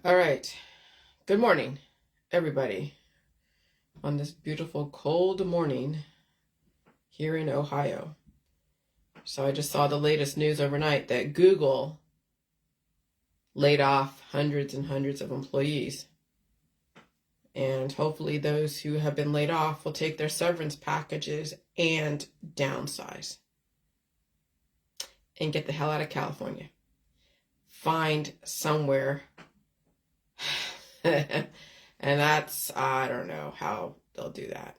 All right. Good morning, everybody, on this beautiful cold morning here in Ohio. So I just saw the latest news overnight that Google laid off hundreds and hundreds of employees. And hopefully those who have been laid off will take their severance packages and downsize and get the hell out of California. Find somewhere. And I don't know how they'll do that.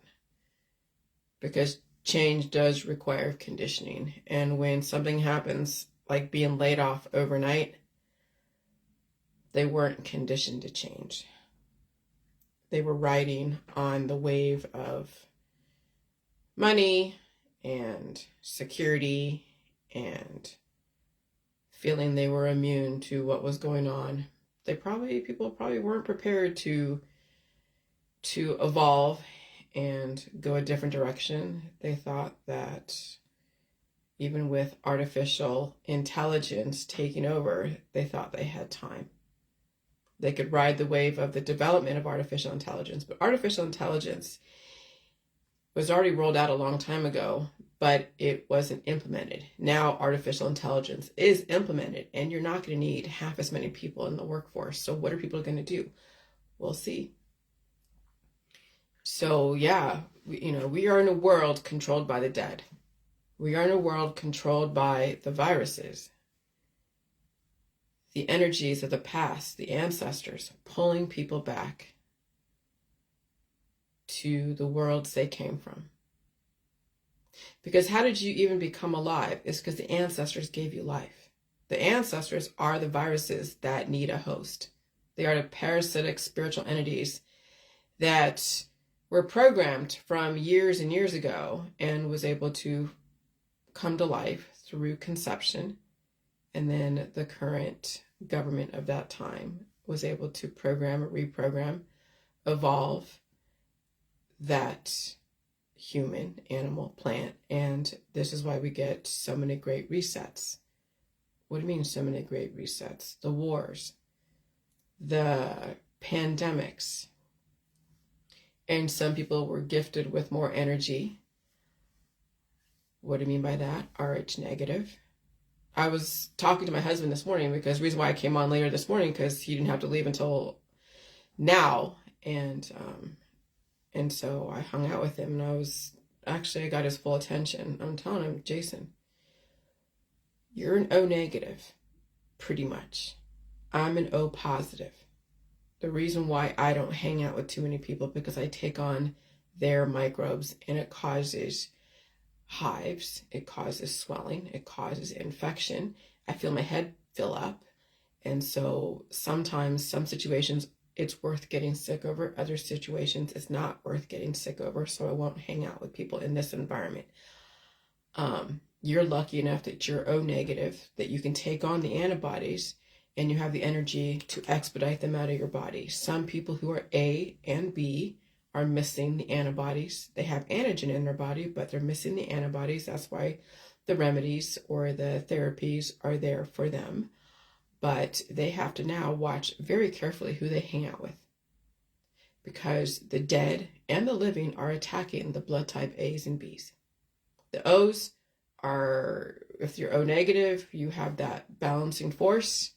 Because change does require conditioning. And when something happens, like being laid off overnight, they weren't conditioned to change. They were riding on the wave of money and security and feeling they were immune to what was going on. People probably weren't prepared to evolve and go a different direction. They thought that even with artificial intelligence taking over, they thought they had time. They could ride the wave of the development of artificial intelligence, but artificial intelligence was already rolled out a long time ago, but it wasn't implemented. Now artificial intelligence is implemented, and you're not going to need half as many people in the workforce. So what are people going to do? We'll see. So yeah, we are in a world controlled by the dead. We are in a world controlled by the viruses, the energies of the past, the ancestors, pulling people back to the worlds they came from. Because how did you even become alive? It's because the ancestors gave you life. The ancestors are the viruses that need a host. They are the parasitic spiritual entities that were programmed from years and years ago and was able to come to life through conception. And then the current government of that time was able to program or reprogram, evolve that human, animal, plant. And this is why we get so many great resets. What do you mean so many great resets? The wars, the pandemics. And some people were gifted with more energy. What do you mean by that? RH negative. I was talking to my husband this morning because the reason why I came on later this morning, because he didn't have to leave until now. And so I hung out with him, and I got his full attention. I'm telling him, Jason, you're an O negative, pretty much. I'm an O positive. The reason why I don't hang out with too many people because I take on their microbes, and it causes hives, it causes swelling, it causes infection. I feel my head fill up. And so sometimes some situations it's worth getting sick over. Other situations it's not worth getting sick over. So I won't hang out with people in this environment. You're lucky enough that you're O negative, that you can take on the antibodies and you have the energy to expedite them out of your body. Some people who are A and B are missing the antibodies. They have antigen in their body, but they're missing the antibodies. That's why the remedies or the therapies are there for them. But they have to now watch very carefully who they hang out with, because the dead and the living are attacking the blood type A's and B's. The O's are, if you're O negative, you have that balancing force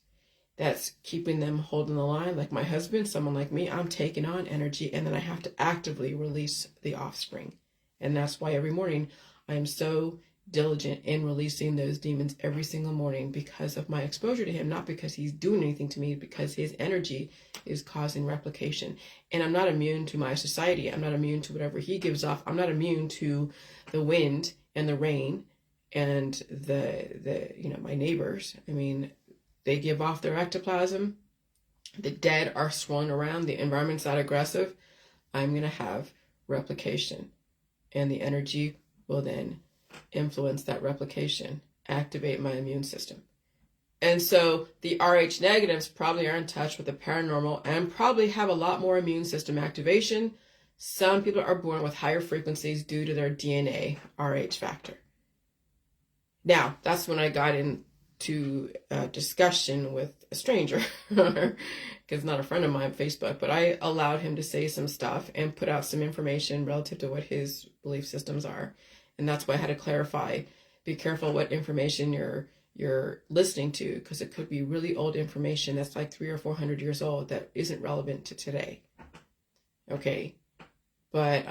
that's keeping them holding the line. Like my husband, someone like me, I'm taking on energy, and then I have to actively release the offspring. And that's why every morning I am so diligent in releasing those demons every single morning, because of my exposure to him, not because he's doing anything to me, because his energy is causing replication. And I'm not immune to my society. I'm not immune to whatever he gives off. I'm not immune to the wind and the rain and the my neighbors. I mean, they give off their ectoplasm. The dead are swirling around. The environment's that aggressive. I'm going to have replication, and the energy will then influence that replication, activate my immune system. And so the RH negatives probably are in touch with the paranormal and probably have a lot more immune system activation. Some people are born with higher frequencies due to their DNA RH factor. Now, that's when I got in to a discussion with a stranger, because it's not a friend of mine on Facebook, but I allowed him to say some stuff and put out some information relative to what his belief systems are. And that's why I had to clarify, be careful what information you're listening to, because it could be really old information that's like 300 or 400 years old that isn't relevant to today. Okay. But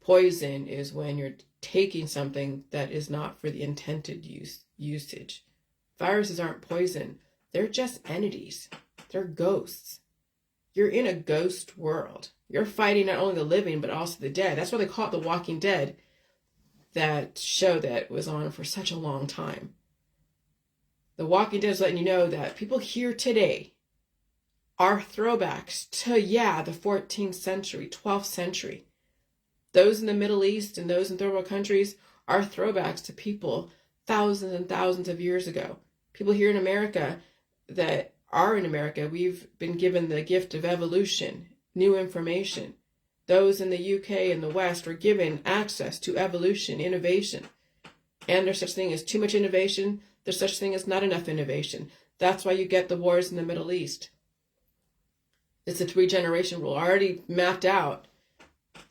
poison is when you're taking something that is not for the intended usage. Viruses aren't poison. They're just entities. They're ghosts. You're in a ghost world. You're fighting not only the living, but also the dead. That's why they call it The Walking Dead, that show that was on for such a long time. The Walking Dead is letting you know that people here today are throwbacks to, the 14th century, 12th century. Those in the Middle East and those in third world countries are throwbacks to people thousands and thousands of years ago. People here in America that are in America, we've been given the gift of evolution, new information. Those in the UK and the West were given access to evolution, innovation. And there's such thing as too much innovation. There's such thing as not enough innovation. That's why you get the wars in the Middle East. It's a 3-generation rule. I already mapped out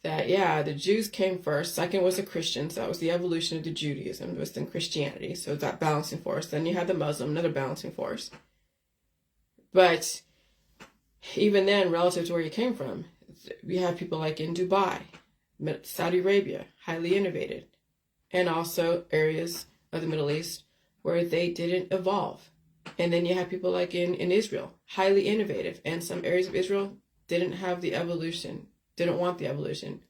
that, the Jews came first. Second was the Christians. That was the evolution of the Judaism. It was then Christianity. So that balancing force. Then you had the Muslim, another balancing force. But even then, relative to where you came from, we have people like in Dubai, Saudi Arabia, highly innovated. And also areas of the Middle East where they didn't evolve. And then you have people like in Israel, highly innovative. And some areas of Israel didn't have the evolution, didn't want the evolution.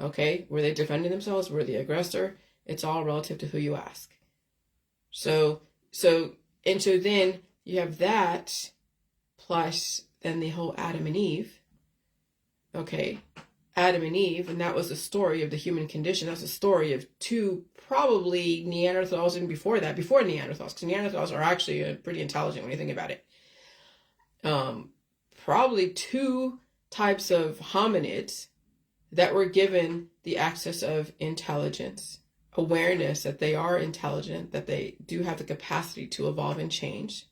Okay, were they defending themselves? Were they the aggressor? It's all relative to who you ask. So then you have that, plus then the whole Adam and Eve. Okay, Adam and Eve, and that was the story of the human condition. That's the story of two probably Neanderthals, and before Neanderthals, because Neanderthals are actually pretty intelligent when you think about it. Probably two types of hominids that were given the access of intelligence, awareness that they are intelligent, that they do have the capacity to evolve and change,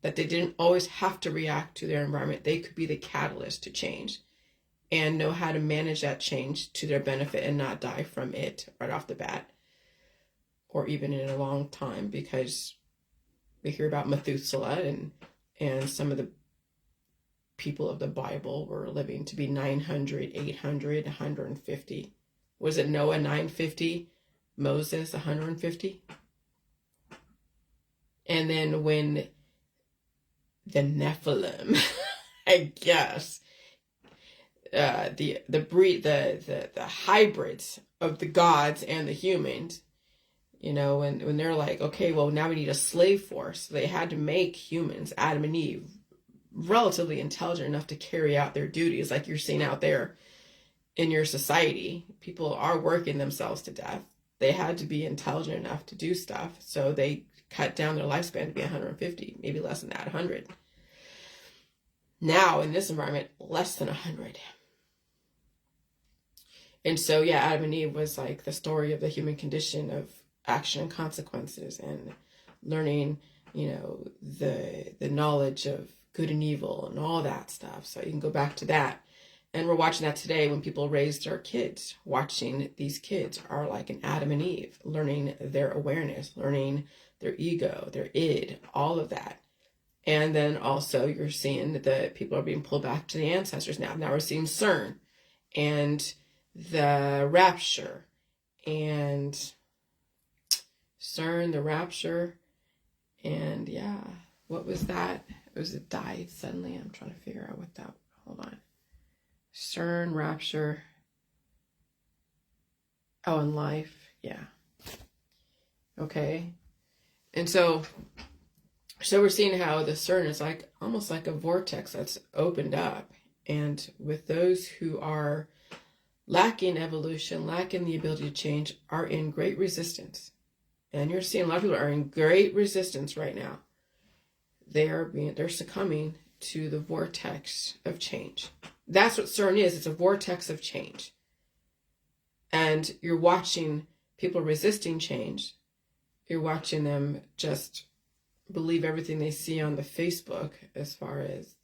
that they didn't always have to react to their environment. They could be the catalyst to change and know how to manage that change to their benefit and not die from it right off the bat, or even in a long time, because we hear about Methuselah and some of the people of the Bible were living to be 900, 800, 150. Was it Noah 950? Moses 150? And then when the Nephilim, I guess, the hybrids of the gods and the humans, when they're like, okay, well, now we need a slave force. They had to make humans, Adam and Eve, relatively intelligent enough to carry out their duties, like you're seeing out there in your society. People are working themselves to death. They had to be intelligent enough to do stuff, so they cut down their lifespan to be 150, maybe less than that, 100. Now, in this environment, less than 100. And so, Adam and Eve was like the story of the human condition of action and consequences, and learning, the knowledge of good and evil and all that stuff. So you can go back to that. And we're watching that today when people raise their kids. Watching these kids are like an Adam and Eve, learning their awareness, learning their ego, their id, all of that. And then also you're seeing that people are being pulled back to the ancestors now. Now we're seeing Cern and the Rapture, and Cern, the Rapture, and what was that? It died suddenly. I'm trying to figure out what that, hold on. Cern, Rapture. Oh, and life. Yeah. Okay. And so we're seeing how the Cern is like almost like a vortex that's opened up. And with those who are lacking evolution, lacking the ability to change, are in great resistance. And you're seeing a lot of people are in great resistance right now. They're succumbing to the vortex of change. That's what Cern is. It's a vortex of change. And you're watching people resisting change You're watching them just believe everything they see on the Facebook as far as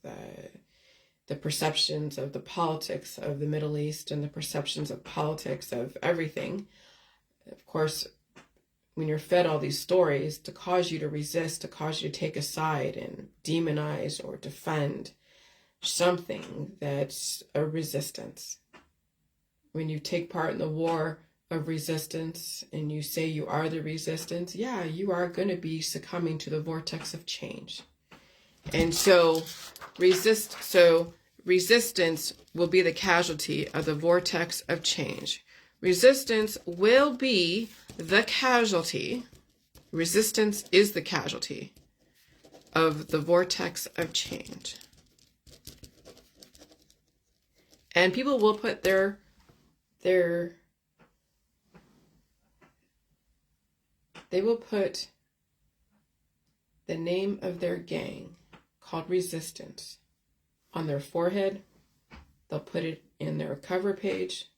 the perceptions of the politics of the Middle East and the perceptions of politics of everything. Of course, when you're fed all these stories to cause you to resist, to cause you to take a side and demonize or defend something that's a resistance. When you take part in the war of resistance and you say you are the resistance, yeah, you are going to be succumbing to the vortex of change. And so resistance will be the casualty of the vortex of change. Resistance will be the casualty. Resistance is the casualty of the vortex of change. And people will put they will put the name of their gang called Resistance on their forehead. They'll put it in their cover page.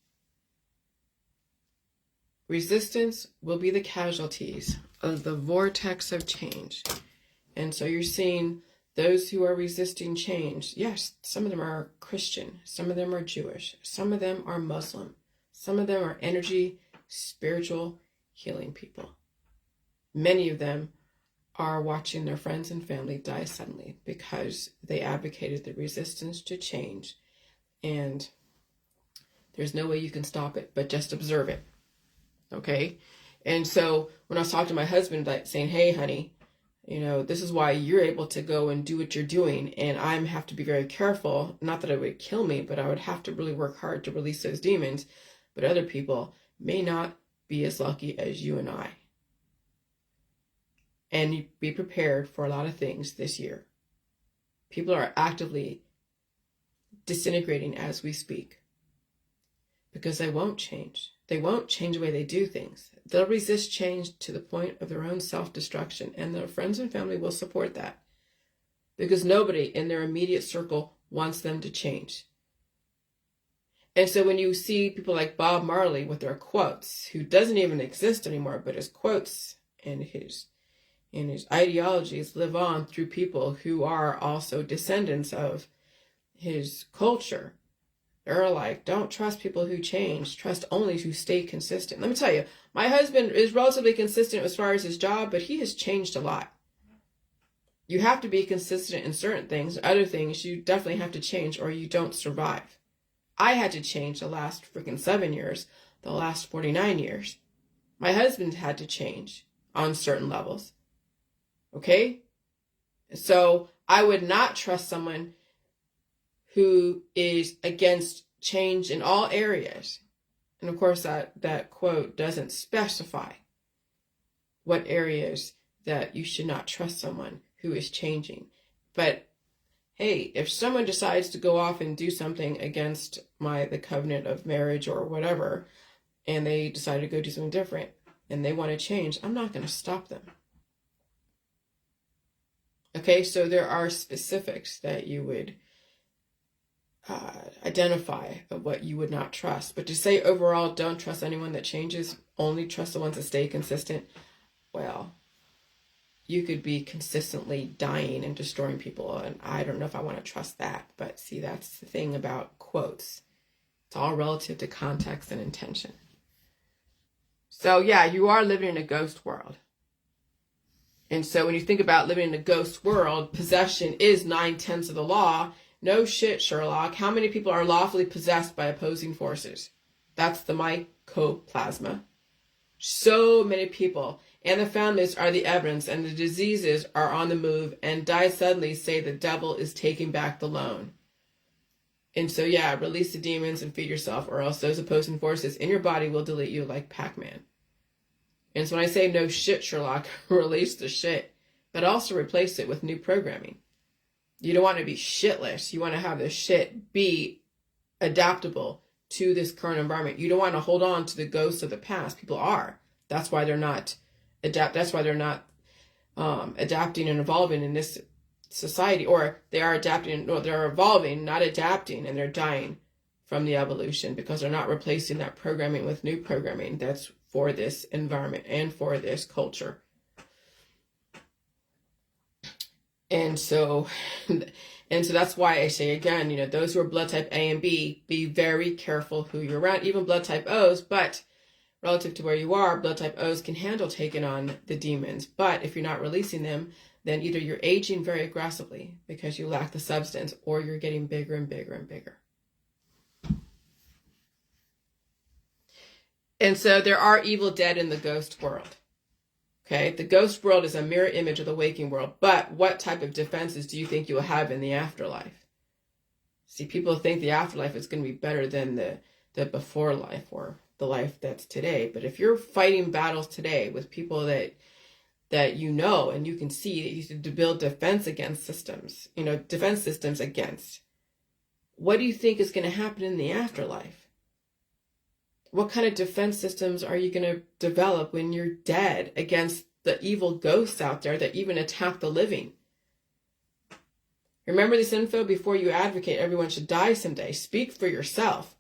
Resistance will be the casualties of the vortex of change. And so you're seeing those who are resisting change. Yes, some of them are Christian. Some of them are Jewish. Some of them are Muslim. Some of them are energy, spiritual, healing people. Many of them are watching their friends and family die suddenly because they advocated the resistance to change. And there's no way you can stop it, but just observe it. Okay? And so when I was talking to my husband, like saying, hey, honey, you know, this is why you're able to go and do what you're doing. And I have to be very careful. Not that it would kill me, but I would have to really work hard to release those demons. But other people may not be as lucky as you and I. And be prepared for a lot of things this year. People are actively disintegrating as we speak. Because they won't change. They won't change the way they do things. They'll resist change to the point of their own self-destruction. And their friends and family will support that. Because nobody in their immediate circle wants them to change. And so when you see people like Bob Marley with their quotes, who doesn't even exist anymore, but his quotes and his ideologies live on through people who are also descendants of his culture. They're like, don't trust people who change. Trust only who stay consistent. Let me tell you, my husband is relatively consistent as far as his job, but he has changed a lot. You have to be consistent in certain things. Other things, you definitely have to change or you don't survive. I had to change the last freaking 7 years, the last 49 years. My husband had to change on certain levels. Okay? So I would not trust someone who is against change in all areas. And of course, that quote doesn't specify what areas that you should not trust someone who is changing. But hey, if someone decides to go off and do something against the covenant of marriage or whatever, and they decide to go do something different, and they want to change, I'm not going to stop them. Okay, so there are specifics that you would identify of what you would not trust. But to say overall, don't trust anyone that changes, only trust the ones that stay consistent, well, you could be consistently dying and destroying people, and I don't know if I want to trust that. But see, that's the thing about quotes. It's all relative to context and intention. So yeah, you are living in a ghost world. And so when you think about living in a ghost world, possession is 9/10 of the law. No shit, Sherlock. How many people are lawfully possessed by opposing forces? That's the mycoplasma. So many people. And the families are the evidence, and the diseases are on the move, and die suddenly say the devil is taking back the loan. And so, yeah, release the demons and feed yourself, or else those opposing forces in your body will delete you like Pac-Man. And so when I say no shit, Sherlock, release the shit, but also replace it with new programming. You don't want to be shitless. You want to have the shit be adaptable to this current environment. You don't want to hold on to the ghosts of the past. People are. That's why they're not adapting and evolving in this society, or they are adapting, no, they're evolving, not adapting, and they're dying from the evolution because they're not replacing that programming with new programming that's for this environment and for this culture. And so, and so that's why I say again, those who are blood type A and B, be very careful who you're around, even blood type O's, but relative to where you are, blood type O's can handle taking on the demons. But if you're not releasing them, then either you're aging very aggressively because you lack the substance, or you're getting bigger and bigger and bigger. And so there are evil dead in the ghost world. Okay, the ghost world is a mirror image of the waking world. But what type of defenses do you think you'll have in the afterlife? See, people think the afterlife is going to be better than the before life or the life that's today. But if you're fighting battles today with people that and you can see that you need to build defense against systems, defense systems against, what do you think is going to happen in the afterlife? What kind of defense systems are you going to develop when you're dead against the evil ghosts out there that even attack the living? Remember this info before you advocate everyone should die someday. Speak for yourself.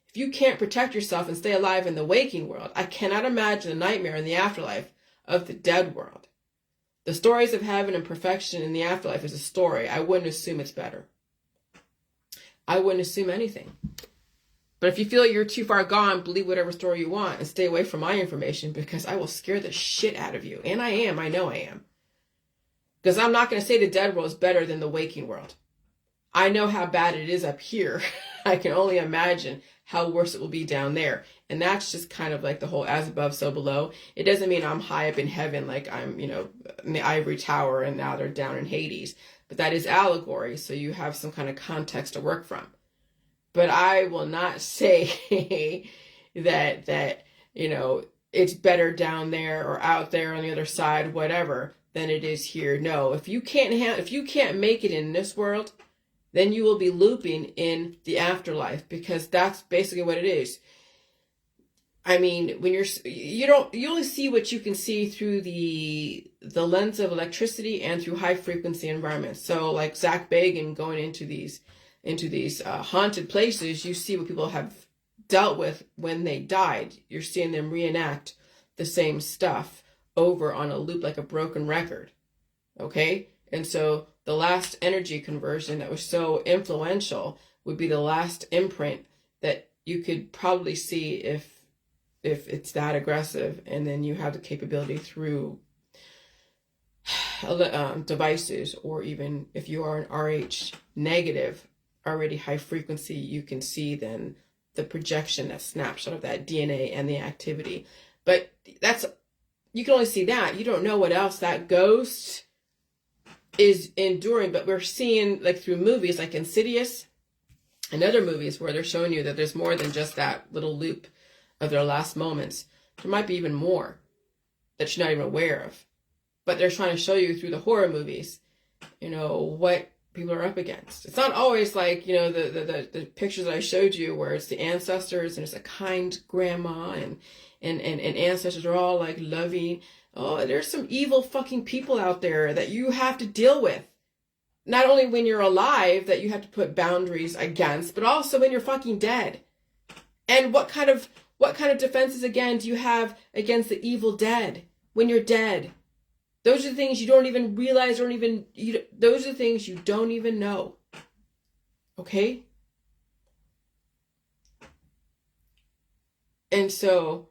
If you can't protect yourself and stay alive in the waking world, I cannot imagine a nightmare in the afterlife of the dead world. The stories of heaven and perfection in the afterlife is a story. I wouldn't assume it's better. I wouldn't assume anything. But if you feel you're too far gone, believe whatever story you want and stay away from my information, because I will scare the shit out of you. And I know I am. Because I'm not going to say the dead world is better than the waking world. I know how bad it is up here. I can only imagine how worse it will be down there. And that's just kind of like the whole as above, so below. It doesn't mean I'm high up in heaven like I'm, in the ivory tower and now they're down in Hades. But that is allegory, so you have some kind of context to work from. But I will not say that it's better down there or out there on the other side, whatever, than it is here. No, if you can't make it in this world, then you will be looping in the afterlife, because that's basically what it is. I mean, when you only see what you can see through the lens of electricity and through high frequency environments. So like Zach Bagan going into these haunted places, you see what people have dealt with when they died. You're seeing them reenact the same stuff over on a loop like a broken record. Okay? And so the last energy conversion that was so influential would be the last imprint that you could probably see if it's that aggressive, and then you have the capability through devices, or even if you are an RH negative, already high frequency, you can see then the projection, that snapshot of that DNA and the activity. But you can only see that. You don't know what else that ghost is enduring. But we're seeing, like through movies like Insidious and other movies, where they're showing you that there's more than just that little loop of their last moments. There might be even more that you're not even aware of. But they're trying to show you through the horror movies, what people are up against. It's not always like, the pictures that I showed you where it's the ancestors and it's a kind grandma and ancestors are all like loving. Oh, there's some evil fucking people out there that you have to deal with. Not only when you're alive that you have to put boundaries against, but also when you're fucking dead. And what kind of defenses again do you have against the evil dead when you're dead? Those are the things you don't even realize, those are the things you don't even know. Okay? And so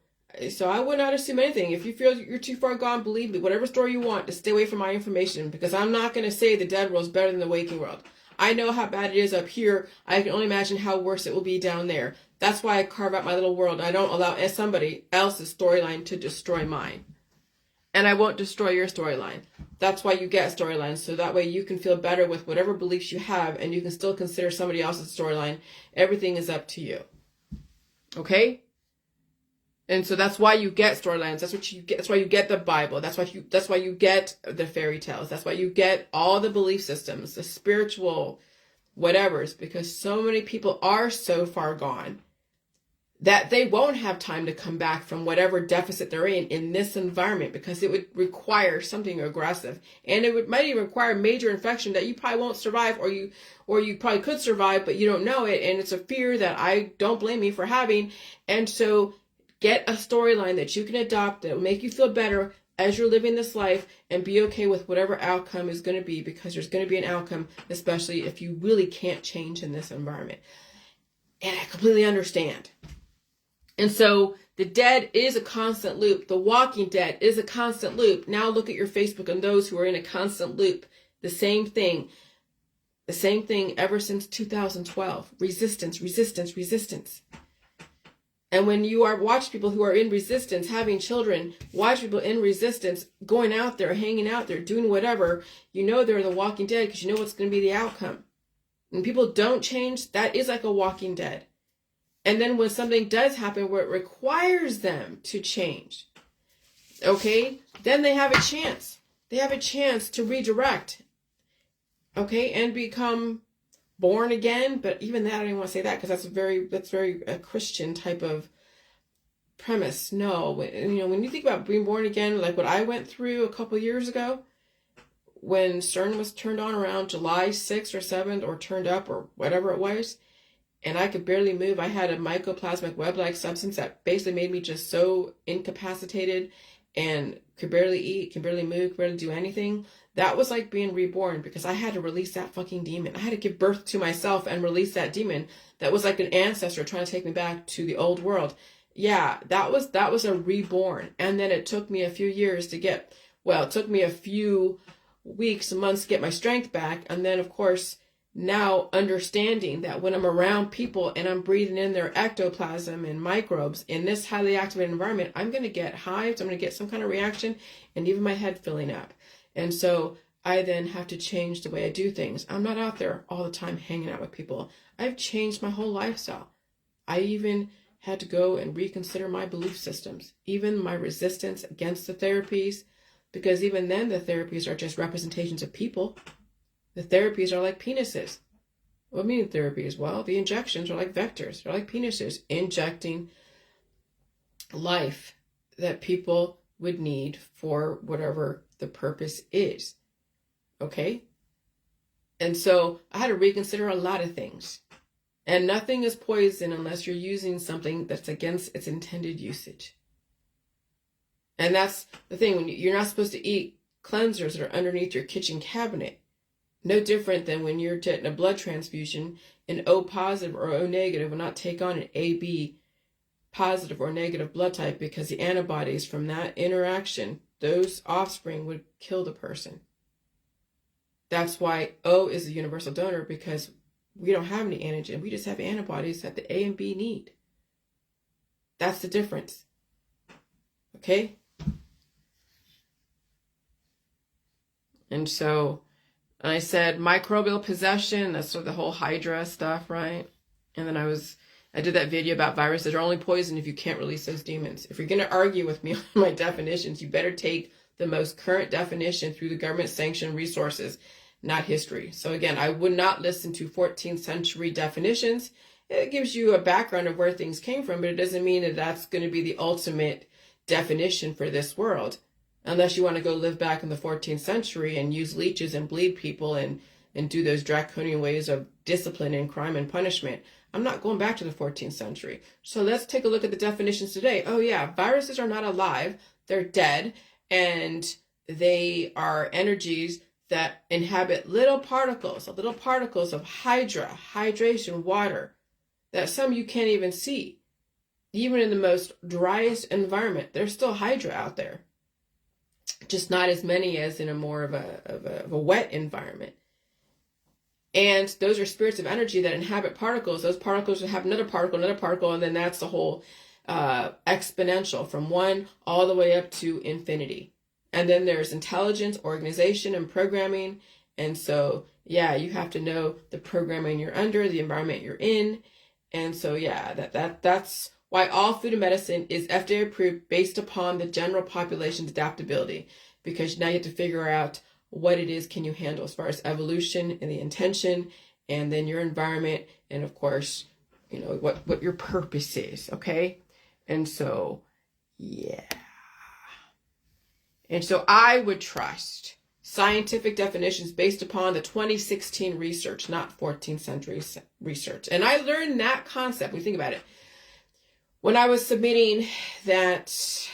I would not assume anything. If you feel you're too far gone, believe me, whatever story you want, to stay away from my information, because I'm not going to say the dead world is better than the waking world. I know how bad it is up here. I can only imagine how worse it will be down there. That's why I carve out my little world. I don't allow somebody else's storyline to destroy mine. And I won't destroy your storyline. That's why you get storylines, so that way you can feel better with whatever beliefs you have, and you can still consider somebody else's storyline. Everything is up to you. Okay? And so that's why you get storylines. That's what you get. That's why you get the Bible. That's why you get the fairy tales. That's why you get all the belief systems, the spiritual whatevers, because so many people are so far gone that they won't have time to come back from whatever deficit they're in this environment, because it would require something aggressive, and it might even require major infection that you probably won't survive, or you probably could survive, but you don't know it, and it's a fear that I don't blame you for having. And so get a storyline that you can adopt that will make you feel better, as you're living this life and be okay with whatever outcome is going to be, because there's going to be an outcome, especially if you really can't change in this environment. And I completely understand. And so the dead is a constant loop. The walking dead is a constant loop. Now look at your Facebook and those who are in a constant loop. The same thing ever since 2012. Resistance, resistance, resistance. And when you watch people who are in resistance, having children, watch people in resistance, going out there, hanging out there, doing whatever, you know they're the walking dead because you know what's going to be the outcome. When people don't change, that is like a walking dead. And then when something does happen where it requires them to change, okay, then they have a chance. They have a chance to redirect, okay, and become born again. But even that, I don't even want to say that because that's very a Christian type of premise. No, when you think about being born again, like what I went through a couple years ago, when Cern was turned on around July 6th or 7th, or turned up or whatever it was, and I could barely move. I had a mycoplasmic web-like substance that basically made me just so incapacitated and could barely eat, could barely move, could barely do anything. That was like being reborn because I had to release that fucking demon. I had to give birth to myself and release that demon. That was like an ancestor trying to take me back to the old world. Yeah, that was a reborn. And then it took me a few years it took me a few weeks, months to get my strength back. And then, of course, now understanding that when I'm around people and I'm breathing in their ectoplasm and microbes in this highly activated environment, I'm going to get hives, I'm going to get some kind of reaction, and even my head filling up. And so I then have to change the way I do things. I'm not out there all the time hanging out with people. I've changed my whole lifestyle. I even had to go and reconsider my belief systems, even my resistance against the therapies, because even then the therapies are just representations of people. The therapies are like penises. What mean therapies? Well, the injections are like vectors. They're like penises injecting life that people would need for whatever the purpose is. Okay? And so I had to reconsider a lot of things. And nothing is poison unless you're using something that's against its intended usage. And that's the thing. When you're not supposed to eat cleansers that are underneath your kitchen cabinet. No different than when you're getting a blood transfusion, an O positive or O negative will not take on an AB positive or negative blood type because the antibodies from that interaction, those offspring, would kill the person. That's why O is a universal donor, because we don't have any antigen. We just have antibodies that the A and B need. That's the difference. Okay? And so I said microbial possession, that's sort of the whole Hydra stuff, right? And then I did that video about viruses are only poison if you can't release those demons. If you're going to argue with me on my definitions, you better take the most current definition through the government sanctioned resources, not history. So again, I would not listen to 14th century definitions. It gives you a background of where things came from, but it doesn't mean that that's going to be the ultimate definition for this world. Unless you want to go live back in the 14th century and use leeches and bleed people and do those draconian ways of discipline and crime and punishment. I'm not going back to the 14th century. So let's take a look at the definitions today. Oh yeah, viruses are not alive. They're dead. And they are energies that inhabit little particles of hydra, hydration, water, that some you can't even see. Even in the most driest environment, there's still hydra out there. Just not as many as in a more of a wet environment. And those are spirits of energy that inhabit particles. Those particles will have another particle, and then that's the whole exponential from 1 all the way up to infinity. And then there's intelligence, organization, and programming. And so, yeah, you have to know the programming you're under, the environment you're in. And so, yeah, that's why all food and medicine is FDA approved based upon the general population's adaptability. Because now you have to figure out what it is can you handle as far as evolution and the intention, and then your environment, and of course, what your purpose is, okay? And so, yeah. And so I would trust scientific definitions based upon the 2016 research, not 14th century research. And I learned that concept, when you think about it, when I was submitting that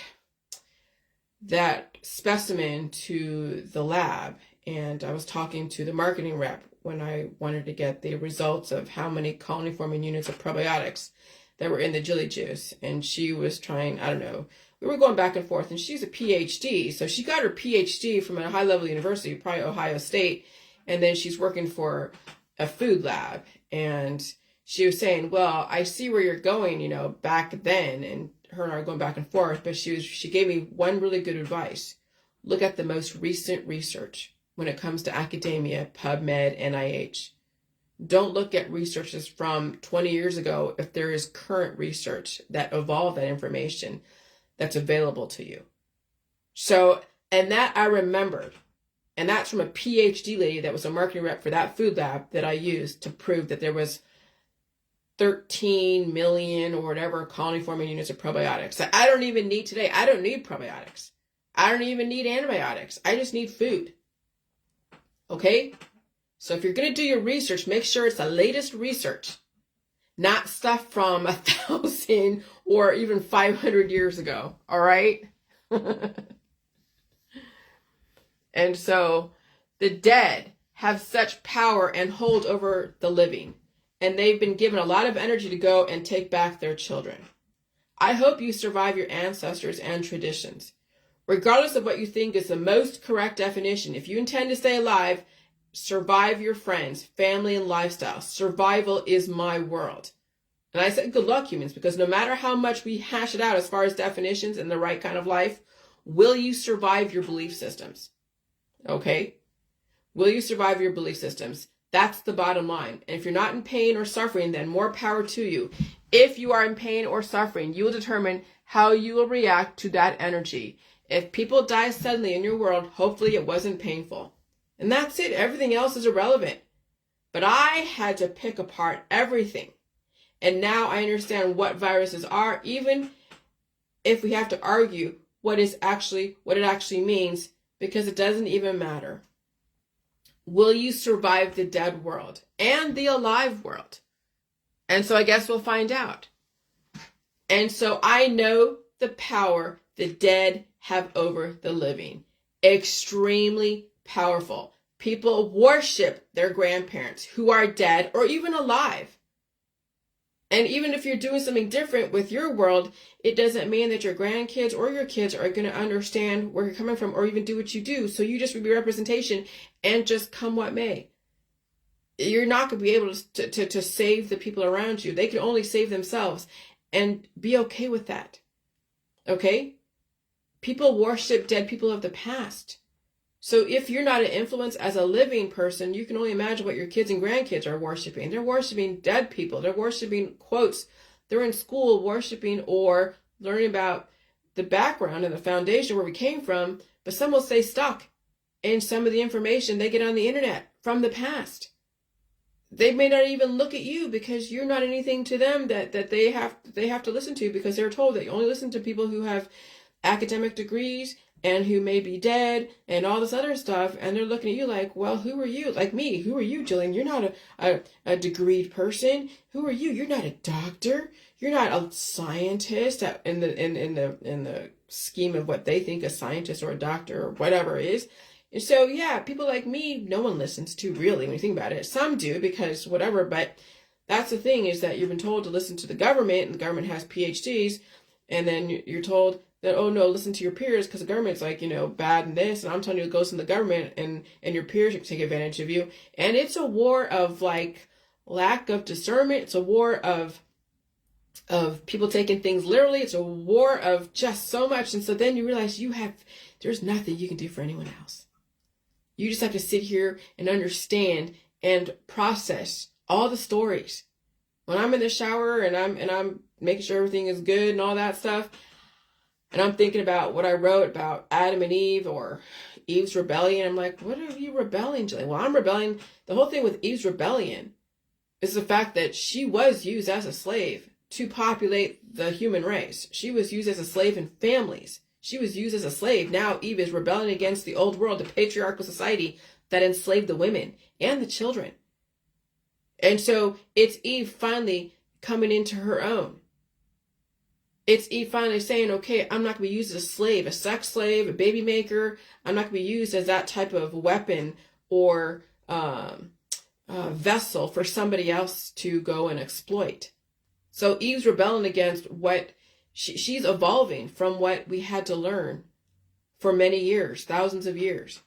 that specimen to the lab, and I was talking to the marketing rep when I wanted to get the results of how many colony forming units of probiotics that were in the jelly juice. And she was trying, I don't know, we were going back and forth, and she's a PhD. So she got her PhD from a high level university, probably Ohio State. And then she's working for a food lab. And she was saying, well, I see where you're going, back then. And her and I were going back and forth, but she gave me one really good advice. Look at the most recent research when it comes to academia, PubMed, NIH. Don't look at researches from 20 years ago if there is current research that evolved that information that's available to you. So, and that I remembered. And that's from a PhD lady that was a marketing rep for that food lab that I used to prove that there was 13 million or whatever colony forming units of probiotics that I don't even need today. I don't need probiotics. I don't even need antibiotics. I just need food. Okay? So if you're going to do your research, make sure it's the latest research, not stuff from 1,000 or even 500 years ago. All right? And so the dead have such power and hold over the living, and they've been given a lot of energy to go and take back their children. I hope you survive your ancestors and traditions. Regardless of what you think is the most correct definition, if you intend to stay alive, survive your friends, family, and lifestyle. Survival is my world. And I said, good luck, humans, because no matter how much we hash it out as far as definitions and the right kind of life, will you survive your belief systems? Okay? Will you survive your belief systems? That's the bottom line. And if you're not in pain or suffering, then more power to you. If you are in pain or suffering, you will determine how you will react to that energy. If people die suddenly in your world, hopefully it wasn't painful. And that's it. Everything else is irrelevant. But I had to pick apart everything. And now I understand what viruses are, even if we have to argue what it actually means, because it doesn't even matter. Will you survive the dead world and the alive world? And so I guess we'll find out. And so I know the power the dead have over the living. Extremely powerful. People worship their grandparents who are dead or even alive. And even if you're doing something different with your world, it doesn't mean that your grandkids or your kids are going to understand where you're coming from or even do what you do. So you just be representation and just come what may. You're not going to be able to save the people around you. They can only save themselves, and be okay with that. Okay? People worship dead people of the past. So if you're not an influence as a living person, you can only imagine what your kids and grandkids are worshiping. They're worshiping dead people. They're worshiping quotes. They're in school worshiping or learning about the background and the foundation where we came from, but some will stay stuck in some of the information they get on the internet from the past. They may not even look at you because you're not anything to them that they have to listen to, because they're told that you only listen to people who have academic degrees and who may be dead and all this other stuff. And they're looking at you like, well, who are you? Like me, who are you, Jillian? You're not a degreed person. Who are you? You're not a doctor. You're not a scientist in the scheme of what they think a scientist or a doctor or whatever is. And so, yeah, people like me, no one listens to, really, when you think about it. Some do because whatever, but that's the thing, is that you've been told to listen to the government, and the government has PhDs, and then you're told that, oh no, listen to your peers because the government's like, bad in this, and I'm telling you it goes in the government, and your peers can take advantage of you. And it's a war of like lack of discernment. It's a war of people taking things literally. It's a war of just so much. And so then you realize there's nothing you can do for anyone else. You just have to sit here and understand and process all the stories. When I'm in the shower and I'm making sure everything is good and all that stuff, and I'm thinking about what I wrote about Adam and Eve or Eve's rebellion, I'm like, what are you rebelling, Jillian? Well, I'm rebelling. The whole thing with Eve's rebellion is the fact that she was used as a slave to populate the human race. She was used as a slave in families. She was used as a slave. Now Eve is rebelling against the old world, the patriarchal society that enslaved the women and the children. And so it's Eve finally coming into her own. It's finally saying, okay, I'm not going to be used as a slave, a sex slave, a baby maker. I'm not going to be used as that type of weapon or vessel for somebody else to go and exploit. So Eve's rebelling against what she's evolving from what we had to learn for many years, thousands of years.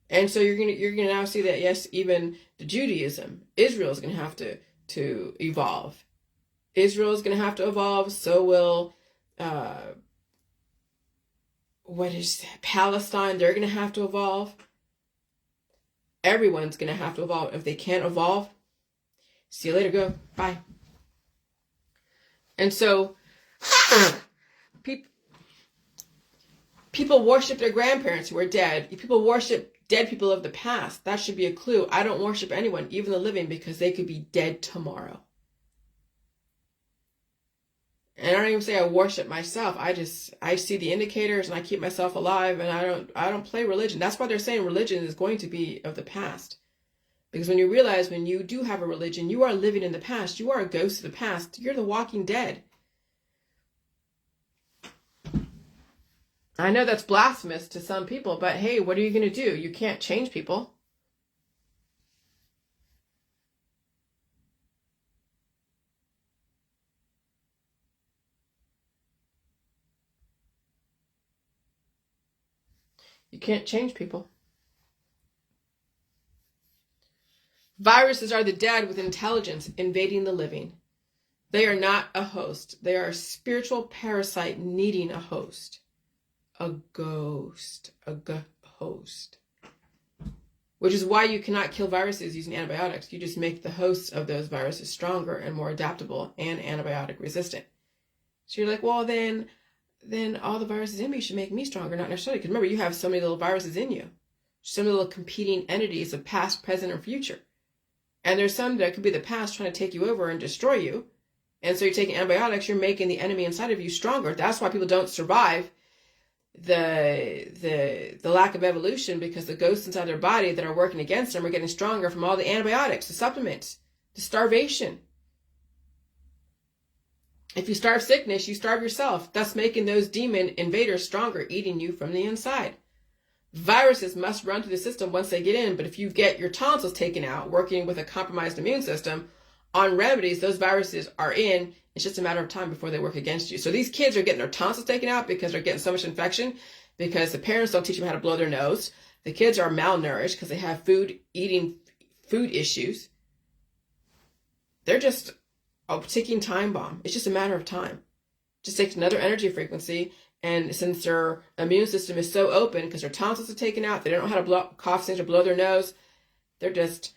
And so you're gonna now see that, yes, even the Judaism, Israel is gonna have to evolve. Israel is gonna have to evolve. So will Palestine? They're gonna have to evolve. Everyone's gonna have to evolve. If they can't evolve, see you later. Go bye. And so people worship their grandparents who are dead. People worship dead people of the past. That should be a clue. I don't worship anyone, even the living, because they could be dead tomorrow. And I don't even say I worship myself. I see the indicators and I keep myself alive, and I don't play religion. That's why they're saying religion is going to be of the past. Because when you realize when you do have a religion, you are living in the past. You are a ghost of the past. You're the walking dead. I know that's blasphemous to some people, but hey, what are you going to do? You can't change people. You can't change people. Viruses are the dead with intelligence invading the living. They are not a host. They are a spiritual parasite needing a host. A ghost. Host. Which is why you cannot kill viruses using antibiotics. You just make the hosts of those viruses stronger and more adaptable and antibiotic resistant. So you're like, well, then all the viruses in me should make me stronger. Not necessarily. Because remember, you have so many little viruses in you. So many little competing entities of past, present, and future. And there's some that could be the past trying to take you over and destroy you. And so you're taking antibiotics, you're making the enemy inside of you stronger. That's why people don't survive the lack of evolution, because the ghosts inside their body that are working against them are getting stronger from all the antibiotics, the supplements, the starvation. If you starve sickness, you starve yourself, thus making those demon invaders stronger, eating you from the inside. Viruses must run through the system once they get in, but if you get your tonsils taken out, working with a compromised immune system, on remedies, those viruses are in. It's just a matter of time before they work against you. So these kids are getting their tonsils taken out because they're getting so much infection, because the parents don't teach them how to blow their nose. The kids are malnourished because they have eating food issues. They're just a ticking time bomb. It's just a matter of time. Just takes another energy frequency. And since their immune system is so open because their tonsils are taken out, they don't know how to cough, sneeze, or blow their nose, they're just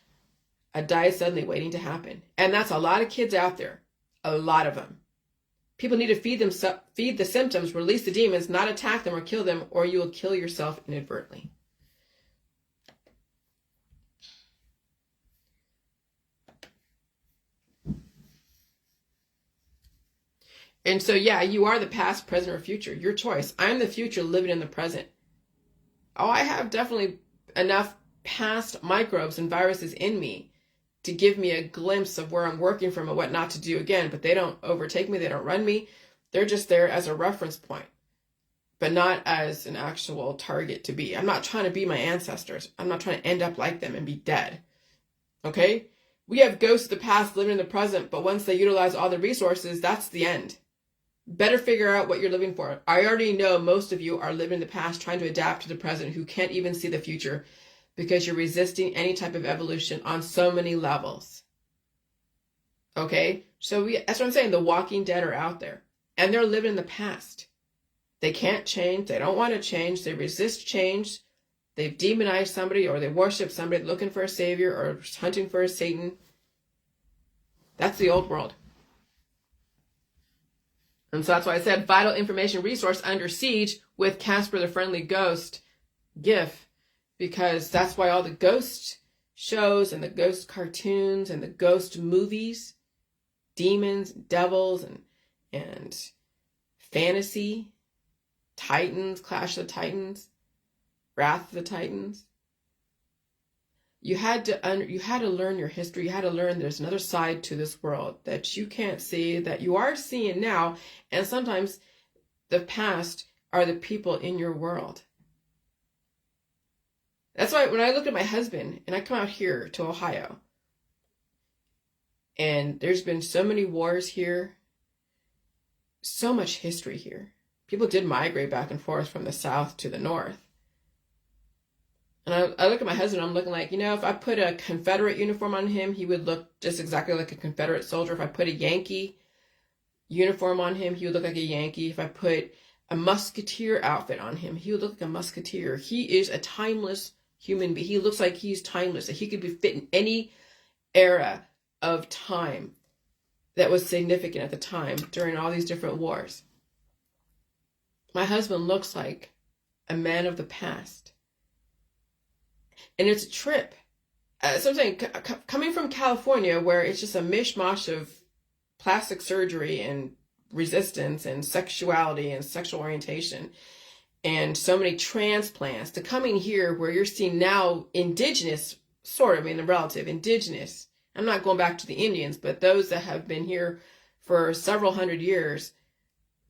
a die suddenly waiting to happen. And that's a lot of kids out there. A lot of them. People need to feed the symptoms, release the demons, not attack them or kill them, or you will kill yourself inadvertently. And so, yeah, you are the past, present, or future. Your choice. I'm the future living in the present. Oh, I have definitely enough past microbes and viruses in me to give me a glimpse of where I'm working from and what not to do again. But they don't overtake me. They don't run me. They're just there as a reference point, but not as an actual target to be. I'm not trying to be my ancestors. I'm not trying to end up like them and be dead. Okay? We have ghosts of the past living in the present, but once they utilize all the resources, that's the end. Better figure out what you're living for. I already know most of you are living in the past, trying to adapt to the present, who can't even see the future because you're resisting any type of evolution on so many levels. Okay? So that's what I'm saying. The walking dead are out there, and they're living in the past. They can't change. They don't want to change. They resist change. They've demonized somebody, or they worship somebody looking for a savior or hunting for a Satan. That's the old world. And so that's why I said vital information resource under siege with Casper the Friendly Ghost GIF, because that's why all the ghost shows and the ghost cartoons and the ghost movies, demons, devils, and fantasy, Titans, Clash of the Titans, Wrath of the Titans. You had to learn your history. You had to learn there's another side to this world that you can't see, that you are seeing now. And sometimes the past are the people in your world. That's why when I look at my husband and I come out here to Ohio, and there's been so many wars here, so much history here. People did migrate back and forth from the south to the north. And I look at my husband, I'm looking like, if I put a Confederate uniform on him, he would look just exactly like a Confederate soldier. If I put a Yankee uniform on him, he would look like a Yankee. If I put a musketeer outfit on him, he would look like a musketeer. He is a timeless human being. He looks like he's timeless. He could be fit in any era of time that was significant at the time during all these different wars. My husband looks like a man of the past. And it's a trip. So I'm saying, coming from California, where it's just a mishmash of plastic surgery and resistance and sexuality and sexual orientation and so many transplants, to coming here where you're seeing now indigenous, sort of, the relative, indigenous. I'm not going back to the Indians, but those that have been here for several hundred years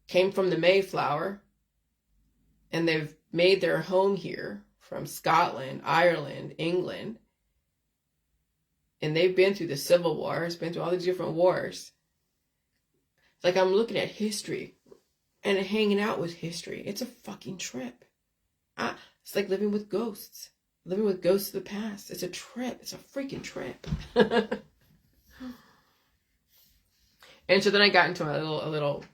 came from the Mayflower, and they've made their home here from Scotland, Ireland, England. And they've been through the Civil Wars, been through all these different wars. It's like I'm looking at history and hanging out with history. It's a fucking trip. It's like living with ghosts. Living with ghosts of the past. It's a trip. It's a freaking trip. And so then I got into a little,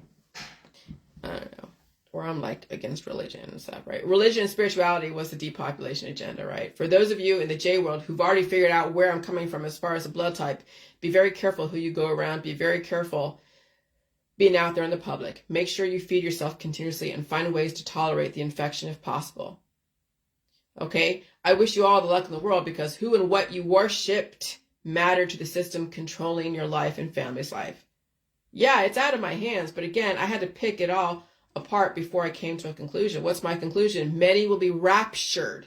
I don't know, where I'm like against religion and stuff, right? Religion and spirituality was the depopulation agenda, right? For those of you in the J world who've already figured out where I'm coming from as far as the blood type, be very careful who you go around. Be very careful being out there in the public. Make sure you feed yourself continuously and find ways to tolerate the infection if possible. Okay? I wish you all the luck in the world, because who and what you worshipped mattered to the system controlling your life and family's life. Yeah, it's out of my hands, but again, I had to pick it all apart before I came to a conclusion. What's my conclusion? Many will be raptured.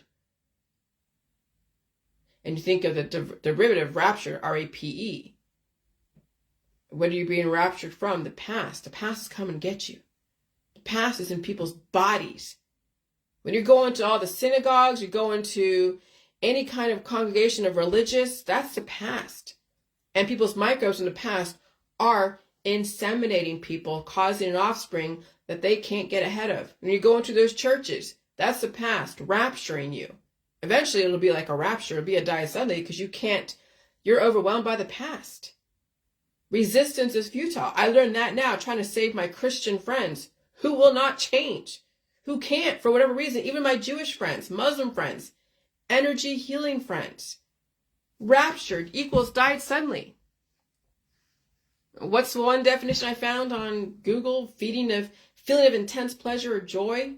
And you think of the derivative rapture, R-A-P-E. What are you being raptured from? The past. The past is coming to get you. The past is in people's bodies. When you're going to all the synagogues, you're going to any kind of congregation of religious, that's the past. And people's microbes in the past are inseminating people, causing an offspring that they can't get ahead of. When you go into those churches, that's the past, rapturing you. Eventually it'll be like a rapture, it'll be a die suddenly, because you're overwhelmed by the past. Resistance is futile. I learned that now, trying to save my Christian friends who will not change, who can't for whatever reason, even my Jewish friends, Muslim friends, energy healing friends. Raptured equals died suddenly. What's the one definition I found on Google? Feeling of intense pleasure or joy.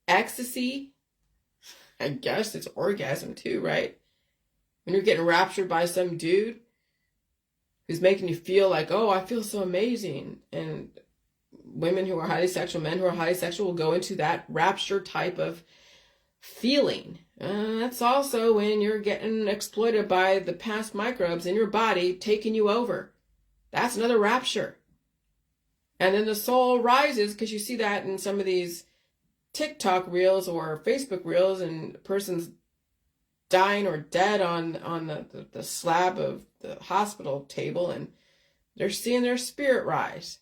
Ecstasy. I guess it's orgasm too, right? When you're getting raptured by some dude who's making you feel like, oh, I feel so amazing. And women who are highly sexual, men who are highly sexual will go into that rapture type of feeling. That's also when you're getting exploited by the past microbes in your body taking you over. That's another rapture. And then the soul rises, because you see that in some of these TikTok reels or Facebook reels, and a person's dying or dead on the slab of the hospital table, and they're seeing their spirit rise.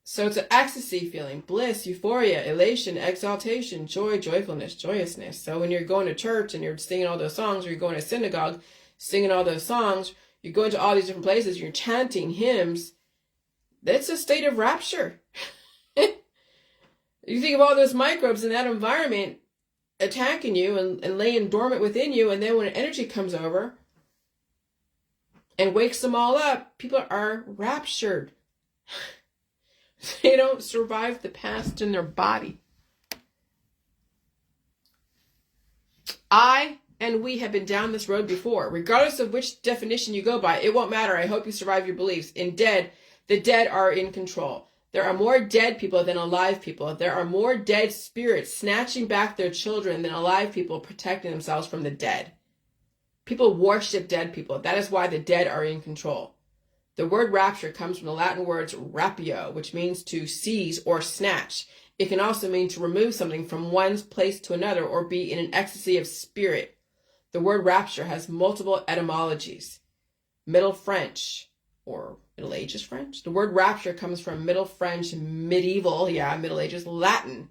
So it's an ecstasy feeling, bliss, euphoria, elation, exaltation, joy, joyfulness, joyousness. So when you're going to church and you're singing all those songs, or you're going to synagogue, singing all those songs, you're going to all these different places, you're chanting hymns, that's a state of rapture. You think of all those microbes in that environment attacking you and laying dormant within you, and then when energy comes over and wakes them all up, people are raptured. They don't survive the past in their body. I and we have been down this road before. Regardless of which definition you go by, it won't matter. I hope you survive your beliefs. The dead are in control. There are more dead people than alive people. There are more dead spirits snatching back their children than alive people protecting themselves from the dead. People worship dead people. That is why the dead are in control. The word rapture comes from the Latin words rapio, which means to seize or snatch. It can also mean to remove something from one's place to another or be in an ecstasy of spirit. The word rapture has multiple etymologies. Middle French, or Middle Ages French. The word rapture comes from Middle French, Middle Ages Latin.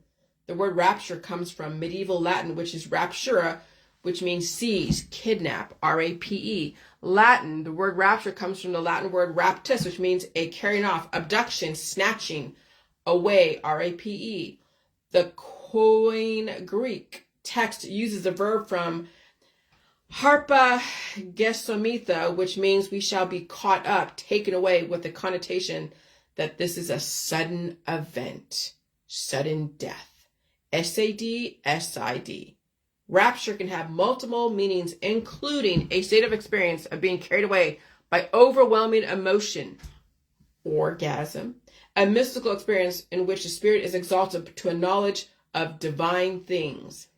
The word rapture comes from medieval Latin, which is raptura, which means seize, kidnap, R-A-P-E. Latin, the word rapture comes from the Latin word raptus, which means a carrying off, abduction, snatching away, R-A-P-E. The Koine Greek text uses a verb from harpa gesomitha, which means we shall be caught up, taken away, with the connotation that this is a sudden event, sudden death. S-A-D, S-I-D. Rapture can have multiple meanings, including a state of experience of being carried away by overwhelming emotion, orgasm, a mystical experience in which the spirit is exalted to a knowledge of divine things.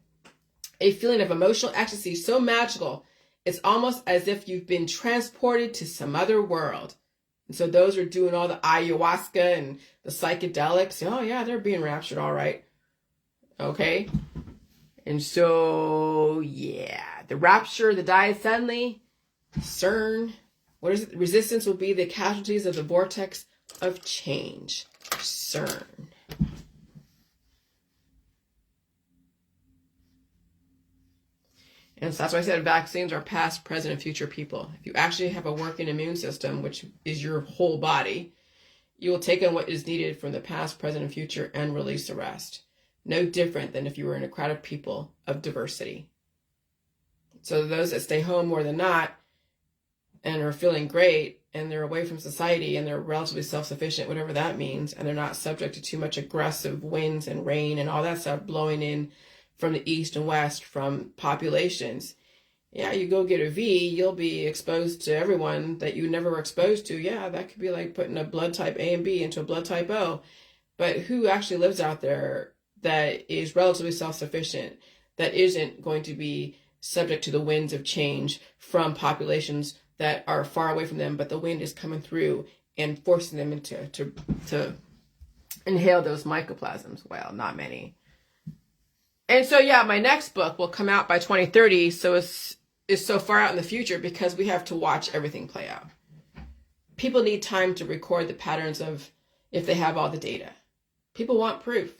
A feeling of emotional ecstasy so magical, it's almost as if you've been transported to some other world. And so those who are doing all the ayahuasca and the psychedelics, oh yeah, they're being raptured all right. Okay? And so, yeah, the rapture, the die suddenly, Cern, what is it? Resistance will be the casualties of the vortex of change. Cern. And so that's why I said vaccines are past, present, and future people. If you actually have a working immune system, which is your whole body, you will take on what is needed from the past, present, and future and release the rest. No different than if you were in a crowd of people of diversity. So those that stay home more than not and are feeling great and they're away from society and they're relatively self-sufficient, whatever that means, and they're not subject to too much aggressive winds and rain and all that stuff blowing in from the east and west from populations. Yeah, you go get a V, you'll be exposed to everyone that you never were exposed to. Yeah, that could be like putting a blood type A and B into a blood type O. But who actually lives out there that is relatively self-sufficient, that isn't going to be subject to the winds of change from populations that are far away from them, but the wind is coming through and forcing them into to inhale those mycoplasms? Well, not many. And so, yeah, my next book will come out by 2030, so it's so far out in the future because we have to watch everything play out. People need time to record the patterns of if they have all the data. People want proof.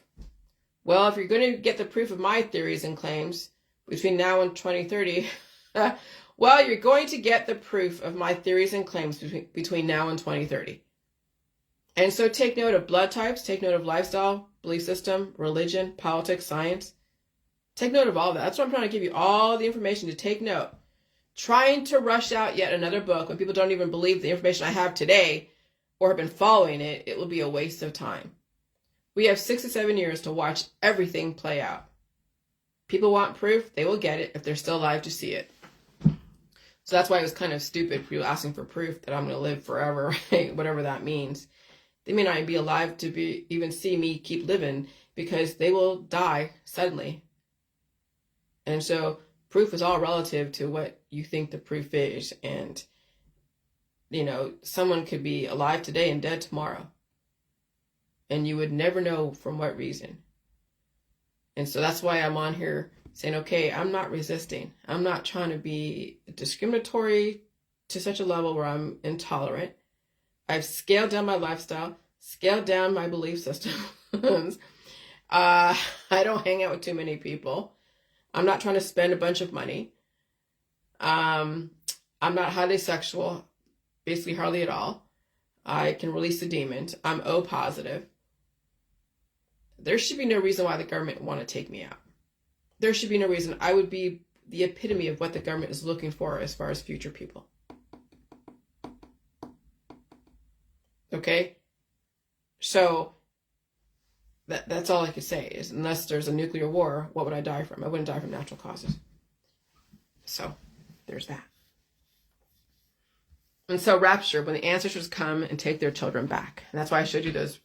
Well, if you're going to get the proof of my theories and claims between now and 2030, well, you're going to get the proof of my theories and claims between now and 2030. And so take note of blood types, take note of lifestyle, belief system, religion, politics, science. Take note of all that. That's what I'm trying to give you all the information to take note. Trying to rush out yet another book when people don't even believe the information I have today or have been following it, it will be a waste of time. We have 6 to 7 years to watch everything play out. People want proof. They will get it if they're still alive to see it. So that's why it was kind of stupid for you asking for proof that I'm going to live forever, right? Whatever that means. They may not even be alive to even see me keep living because they will die suddenly. And so proof is all relative to what you think the proof is. And, you know, someone could be alive today and dead tomorrow. And you would never know from what reason. And so that's why I'm on here saying, okay, I'm not resisting. I'm not trying to be discriminatory to such a level where I'm intolerant. I've scaled down my lifestyle, scaled down my belief systems. I don't hang out with too many people. I'm not trying to spend a bunch of money. I'm not highly sexual, basically hardly at all. I can release the demons. I'm O positive. There should be no reason why the government would want to take me out. There should be no reason. I would be the epitome of what the government is looking for as far as future people. Okay? So that's all I could say is unless there's a nuclear war, what would I die from? I wouldn't die from natural causes. So there's that. And so rapture, when the ancestors come and take their children back. And that's why I showed you those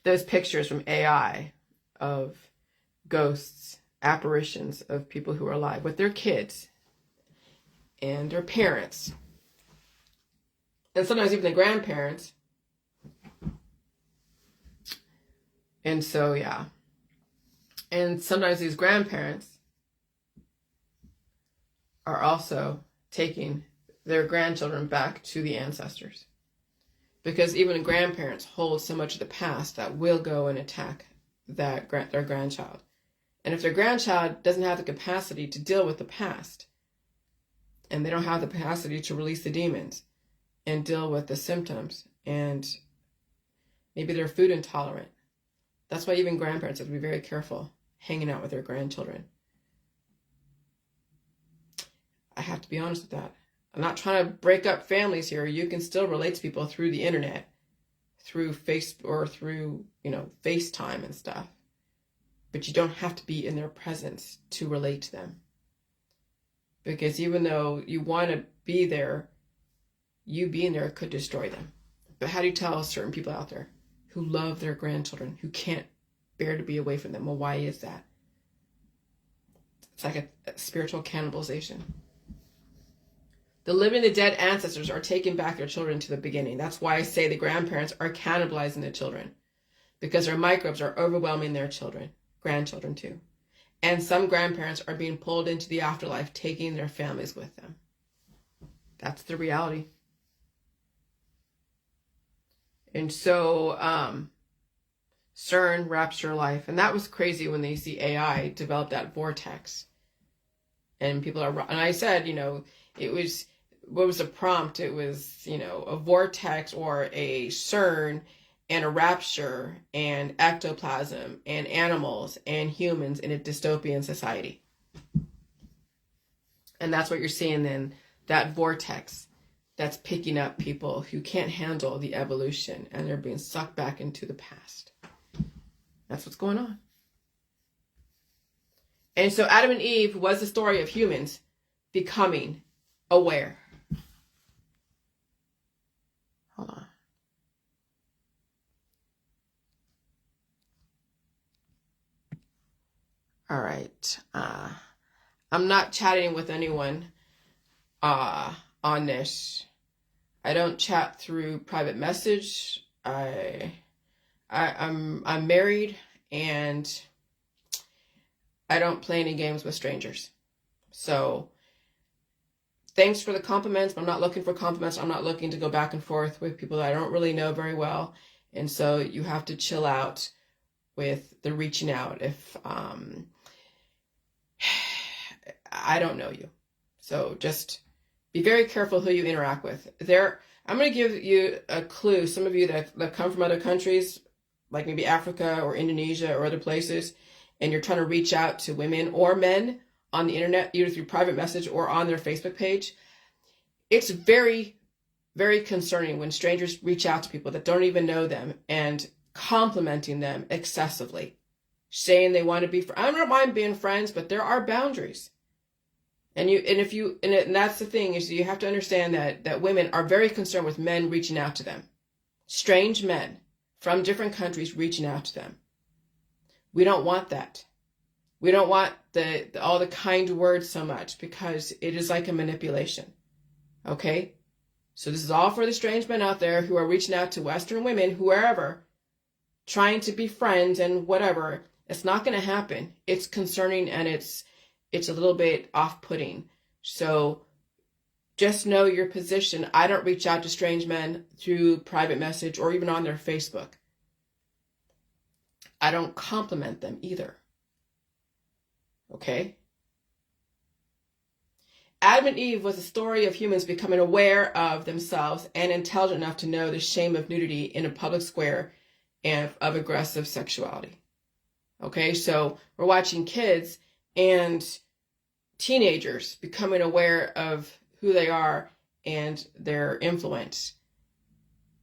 those pictures from AI of ghosts, apparitions of people who are alive with their kids and their parents, and sometimes even the grandparents. And so, yeah. And sometimes these grandparents are also taking their grandchildren back to the ancestors. Because even grandparents hold so much of the past that will go and attack their grandchild. And if their grandchild doesn't have the capacity to deal with the past, and they don't have the capacity to release the demons and deal with the symptoms, and maybe they're food intolerant, that's why even grandparents have to be very careful hanging out with their grandchildren. I have to be honest with that. I'm not trying to break up families here. You can still relate to people through the internet, through Facebook or through, FaceTime and stuff. But you don't have to be in their presence to relate to them. Because even though you want to be there, you being there could destroy them. But how do you tell certain people out there who love their grandchildren, who can't bear to be away from them? Well, why is that? It's like a spiritual cannibalization. The living and the dead ancestors are taking back their children to the beginning. That's why I say the grandparents are cannibalizing the children, because their microbes are overwhelming their children, grandchildren too. And some grandparents are being pulled into the afterlife, taking their families with them. That's the reality. And so, Cern, Rapture, life. And that was crazy when they see AI develop that vortex. And people are, and I said, it was, what was the prompt? It was, a vortex or a Cern and a rapture and ectoplasm and animals and humans in a dystopian society. And that's what you're seeing then, that vortex that's picking up people who can't handle the evolution and they're being sucked back into the past. That's what's going on. And so Adam and Eve was the story of humans becoming aware. Hold on. All right. I'm not chatting with anyone on this. I don't chat through private message. I'm married and I don't play any games with strangers. So thanks for the compliments, but I'm not looking for compliments. I'm not looking to go back and forth with people that I don't really know very well. And so you have to chill out with the reaching out if I don't know you. So just be very careful who you interact with. I'm going to give you a clue. Some of you that come from other countries, like maybe Africa or Indonesia or other places, and you're trying to reach out to women or men on the internet, either through private message or on their Facebook page, it's very, very concerning when strangers reach out to people that don't even know them and complimenting them excessively, saying they want to be. I don't mind being friends, but there are boundaries. And that's the thing, is you have to understand that women are very concerned with men reaching out to them. Strange men from different countries reaching out to them. We don't want that. We don't want all the kind words so much, because it is like a manipulation. Okay? So this is all for the strange men out there who are reaching out to Western women, whoever, trying to be friends and whatever. It's not going to happen. It's concerning and it's a little bit off-putting. So just know your position. I don't reach out to strange men through private message or even on their Facebook. I don't compliment them either. Okay? Adam and Eve was a story of humans becoming aware of themselves and intelligent enough to know the shame of nudity in a public square and of aggressive sexuality. Okay, so we're watching kids and teenagers becoming aware of who they are and their influence,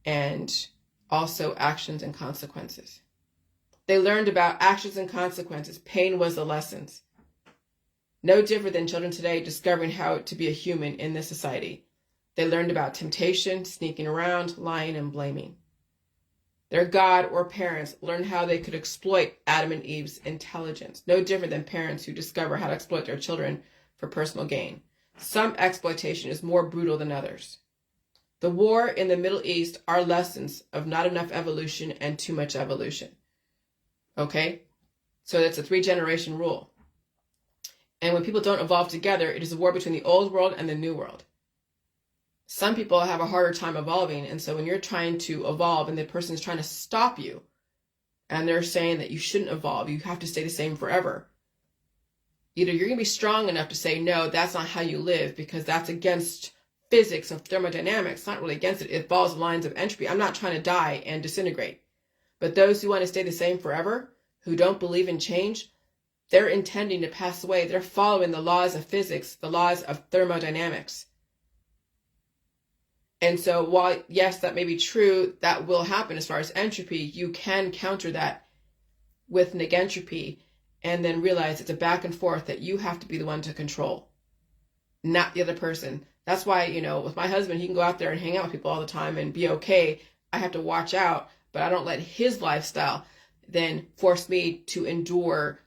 and also actions and consequences. They learned about actions and consequences. Pain was the lessons. No different than children today discovering how to be a human in this society. They learned about temptation, sneaking around, lying, and blaming. Their God or parents learned how they could exploit Adam and Eve's intelligence. No different than parents who discover how to exploit their children for personal gain. Some exploitation is more brutal than others. The war in the Middle East are lessons of not enough evolution and too much evolution. Okay? So that's a 3-generation rule. And when people don't evolve together, it is a war between the old world and the new world. Some people have a harder time evolving, and so when you're trying to evolve and the person is trying to stop you, and they're saying that you shouldn't evolve, you have to stay the same forever, either you're going to be strong enough to say, no, that's not how you live, because that's against physics of thermodynamics, not really against it, it follows the lines of entropy. I'm not trying to die and disintegrate. But those who want to stay the same forever, who don't believe in change, they're intending to pass away. They're following the laws of physics, the laws of thermodynamics. And so while, yes, that may be true, that will happen as far as entropy, you can counter that with negentropy and then realize it's a back and forth that you have to be the one to control, not the other person. That's why, with my husband, he can go out there and hang out with people all the time and be okay. I have to watch out, but I don't let his lifestyle then force me to endure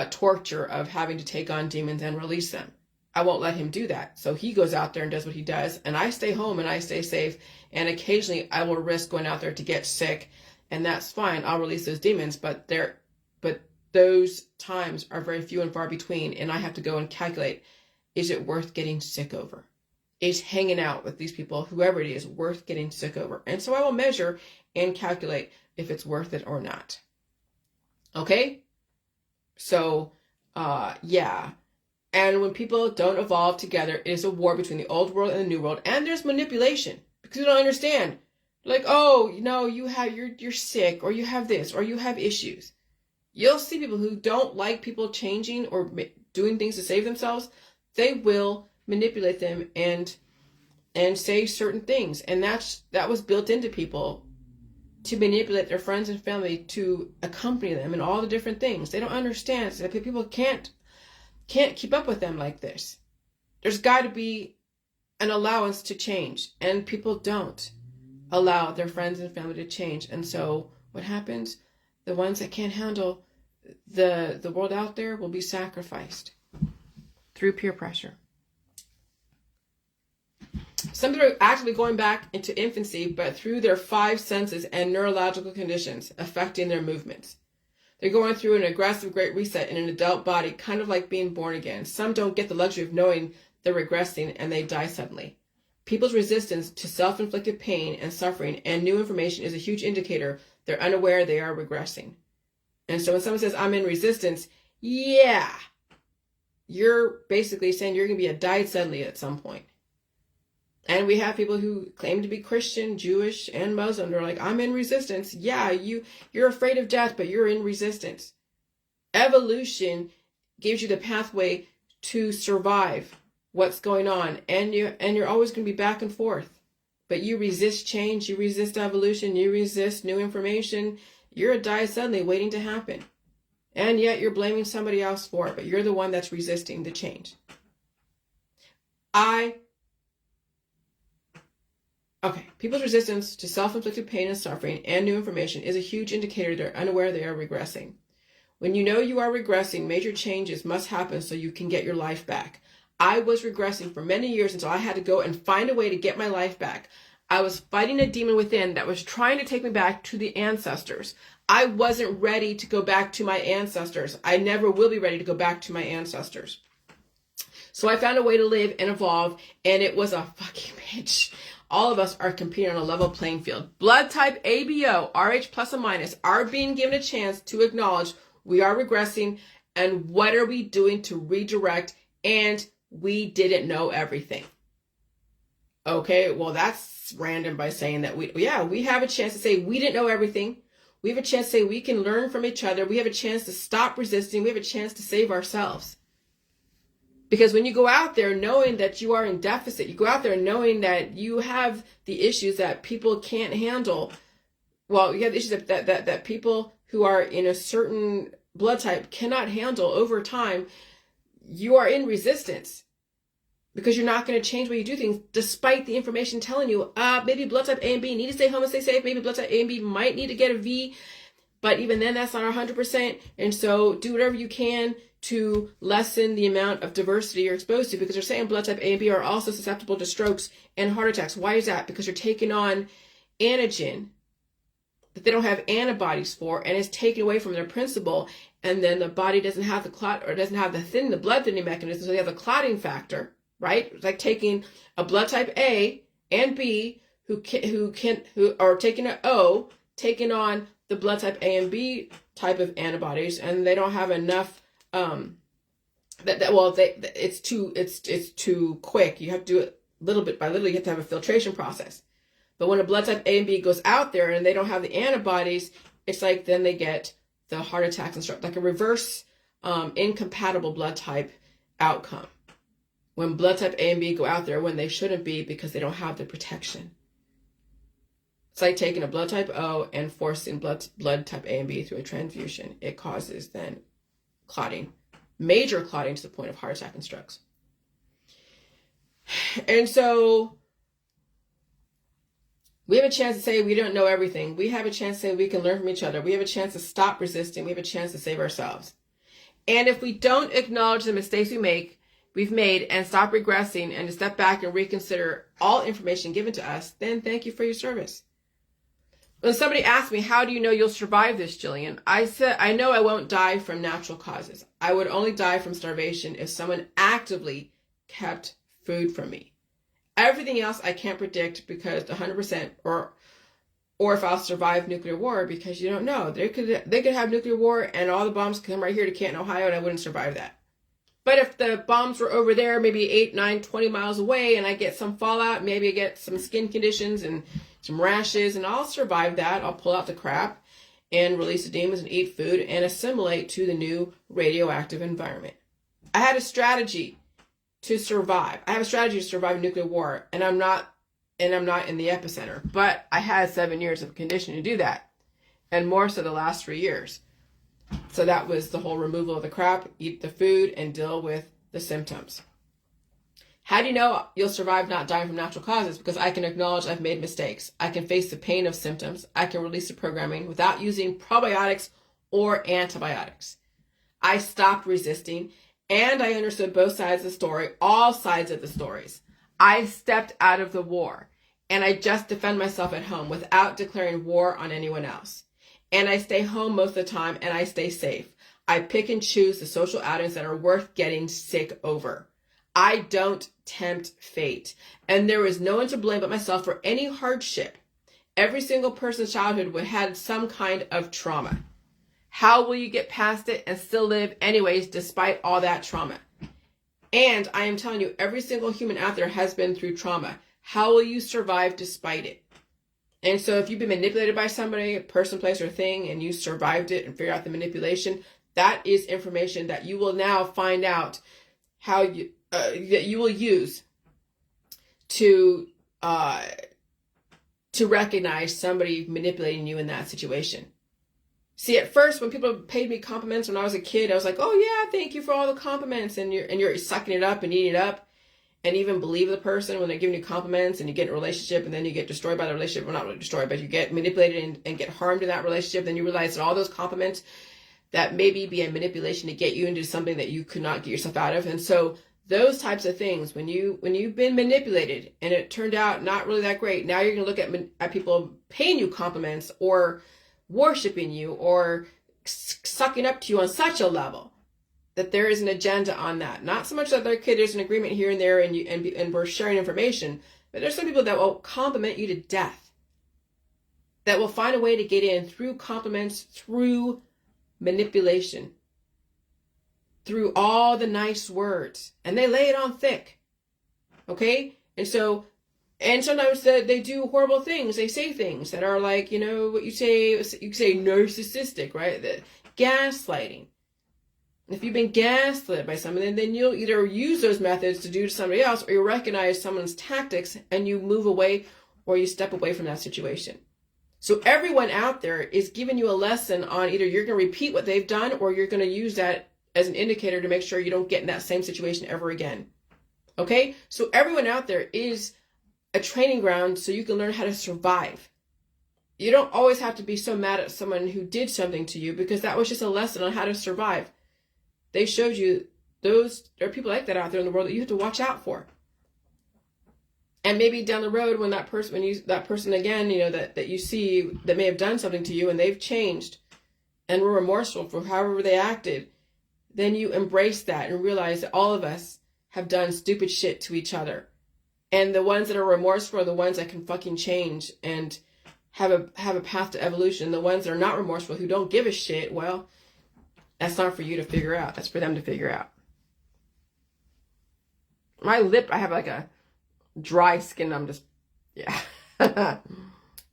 torture of having to take on demons and release them. I won't let him do that. So he goes out there and does what he does, and I stay home and I stay safe. And occasionally I will risk going out there to get sick, and that's fine. I'll release those demons, but those times are very few and far between, and I have to go and calculate, is it worth getting sick over? Is hanging out with these people, whoever it is, worth getting sick over? And so I will measure and calculate if it's worth it or not. Okay? So, yeah. And when people don't evolve together, it is a war between the old world and the new world. And there's manipulation because you don't understand. Like, oh, you're sick, or you have this, or you have issues. You'll see people who don't like people changing or doing things to save themselves. They will manipulate them and say certain things. And that was built into people to manipulate their friends and family to accompany them in all the different things. They don't understand that people can't keep up with them like this. There's got to be an allowance to change, and people don't allow their friends and family to change. And so what happens? The ones that can't handle the world out there will be sacrificed through peer pressure. Some people are actively going back into infancy, but through their 5 senses and neurological conditions affecting their movements. They're going through an aggressive great reset in an adult body, kind of like being born again. Some don't get the luxury of knowing they're regressing, and they die suddenly. People's resistance to self-inflicted pain and suffering and new information is a huge indicator they're unaware they are regressing. And so when someone says, I'm in resistance, yeah, you're basically saying you're going to be died suddenly at some point. And we have people who claim to be Christian, Jewish, and Muslim. They're like, I'm in resistance. Yeah, you're afraid of death, but you're in resistance. Evolution gives you the pathway to survive what's going on. And you're always going to be back and forth. But you resist change, you resist evolution, you resist new information. You're a die suddenly waiting to happen. And yet you're blaming somebody else for it, but you're the one that's resisting the change. Okay, people's resistance to self-inflicted pain and suffering and new information is a huge indicator they're unaware they are regressing. When you know you are regressing, major changes must happen so you can get your life back. I was regressing for many years until I had to go and find a way to get my life back. I was fighting a demon within that was trying to take me back to the ancestors. I wasn't ready to go back to my ancestors. I never will be ready to go back to my ancestors. So I found a way to live and evolve, and it was a fucking bitch. All of us are competing on a level playing field. Blood type ABO, RH plus and minus, are being given a chance to acknowledge we are regressing, and what are we doing to redirect, and we didn't know everything. Okay, well, that's random by saying that we have a chance to say we didn't know everything. We have a chance to say we can learn from each other. We have a chance to stop resisting. We have a chance to save ourselves. Because when you go out there knowing that you are in deficit, you go out there knowing that you have the issues that people can't handle. Well, you have issues that people who are in a certain blood type cannot handle over time. You are in resistance because you're not going to change the way you do things despite the information telling you, maybe blood type A and B need to stay home and stay safe. Maybe blood type A and B might need to get a V, but even then that's not 100%. And so do whatever you can to lessen the amount of diversity you're exposed to, because they're saying blood type A and B are also susceptible to strokes and heart attacks. Why is that? Because you're taking on antigen that they don't have antibodies for, and it's taken away from their principle, and then the body doesn't have the clot, or doesn't have the blood thinning mechanism, so they have the clotting factor, right? It's like taking a blood type A and B who are taking an O, taking on the blood type A and B type of antibodies, and they don't have enough. It's too quick. You have to do it little bit by little. You have to have a filtration process. But when a blood type A and B goes out there and they don't have the antibodies, it's like then they get the heart attacks and stroke, like a reverse incompatible blood type outcome. When blood type A and B go out there when they shouldn't be, because they don't have the protection. It's like taking a blood type O and forcing blood type A and B through a transfusion. It causes then clotting, major clotting, to the point of heart attack and strokes. And so we have a chance to say we don't know everything. We have a chance to say we can learn from each other. We have a chance to stop resisting. We have a chance to save ourselves. And if we don't acknowledge the mistakes we've made and stop regressing and to step back and reconsider all information given to us, then thank you for your service. When somebody asked me, how do you know you'll survive this, Jillian? I said, I know I won't die from natural causes. I would only die from starvation if someone actively kept food from me. Everything else I can't predict, because 100%, or if I'll survive nuclear war, because you don't know. They could have nuclear war and all the bombs come right here to Canton, Ohio, and I wouldn't survive that. But if the bombs were over there, maybe 8, 9, 20 miles away, and I get some fallout, maybe I get some skin conditions and some rashes, and I'll survive that. I'll pull out the crap and release the demons and eat food and assimilate to the new radioactive environment. I had a strategy to survive. I have a strategy to survive nuclear war, and I'm not in the epicenter, but I had 7 years of conditioning to do that, and more so the last 3 years. So that was the whole removal of the crap, eat the food, and deal with the symptoms. How do you know you'll survive not dying from natural causes? Because I can acknowledge I've made mistakes. I can face the pain of symptoms. I can release the programming without using probiotics or antibiotics. I stopped resisting, and I understood both sides of the story, all sides of the stories. I stepped out of the war, and I just defend myself at home without declaring war on anyone else. And I stay home most of the time, and I stay safe. I pick and choose the social outings that are worth getting sick over. I don't tempt fate, and there is no one to blame but myself for any hardship. Every single person's childhood had some kind of trauma. How will you get past it and still live anyways despite all that trauma? And I am telling you, every single human out there has been through trauma. How will you survive despite it? And so if you've been manipulated by somebody, a person, place, or thing, and you survived it and figured out the manipulation, that is information that you will now find out how that you will use to recognize somebody manipulating you in that situation. See, at first, when people paid me compliments when I was a kid, I was like, oh yeah, thank you for all the compliments. And you're sucking it up and eating it up, and even believe the person when they're giving you compliments, and you get in a relationship and then you get destroyed by the relationship. Well, not really destroyed, but you get manipulated and get harmed in that relationship. Then you realize that all those compliments that maybe be a manipulation to get you into something that you could not get yourself out of. And so those types of things, when you've been manipulated and it turned out not really that great, now you're going to look at people paying you compliments or worshiping you or sucking up to you on such a level that there is an agenda on that. Not so much that there's an agreement here and there and we're sharing information, but there's some people that will compliment you to death, that will find a way to get in through compliments, through manipulation, through all the nice words, and they lay it on thick. Okay? And sometimes they do horrible things. They say things that are like, what you say narcissistic, right? The gaslighting. If you've been gaslit by someone, then you'll either use those methods to do to somebody else, or you recognize someone's tactics and you move away or you step away from that situation. So everyone out there is giving you a lesson on either you're going to repeat what they've done, or you're going to use that as an indicator to make sure you don't get in that same situation ever again. Okay? So everyone out there is a training ground so you can learn how to survive. You don't always have to be so mad at someone who did something to you, because that was just a lesson on how to survive. They showed you there are people like that out there in the world that you have to watch out for. And maybe down the road, when that person again, that you see that may have done something to you and they've changed and were remorseful for however they acted, then you embrace that and realize that all of us have done stupid shit to each other. And the ones that are remorseful are the ones that can fucking change and have a path to evolution. The ones that are not remorseful, who don't give a shit, well, that's not for you to figure out. That's for them to figure out. My lip, I have like a dry skin. I'm just, yeah,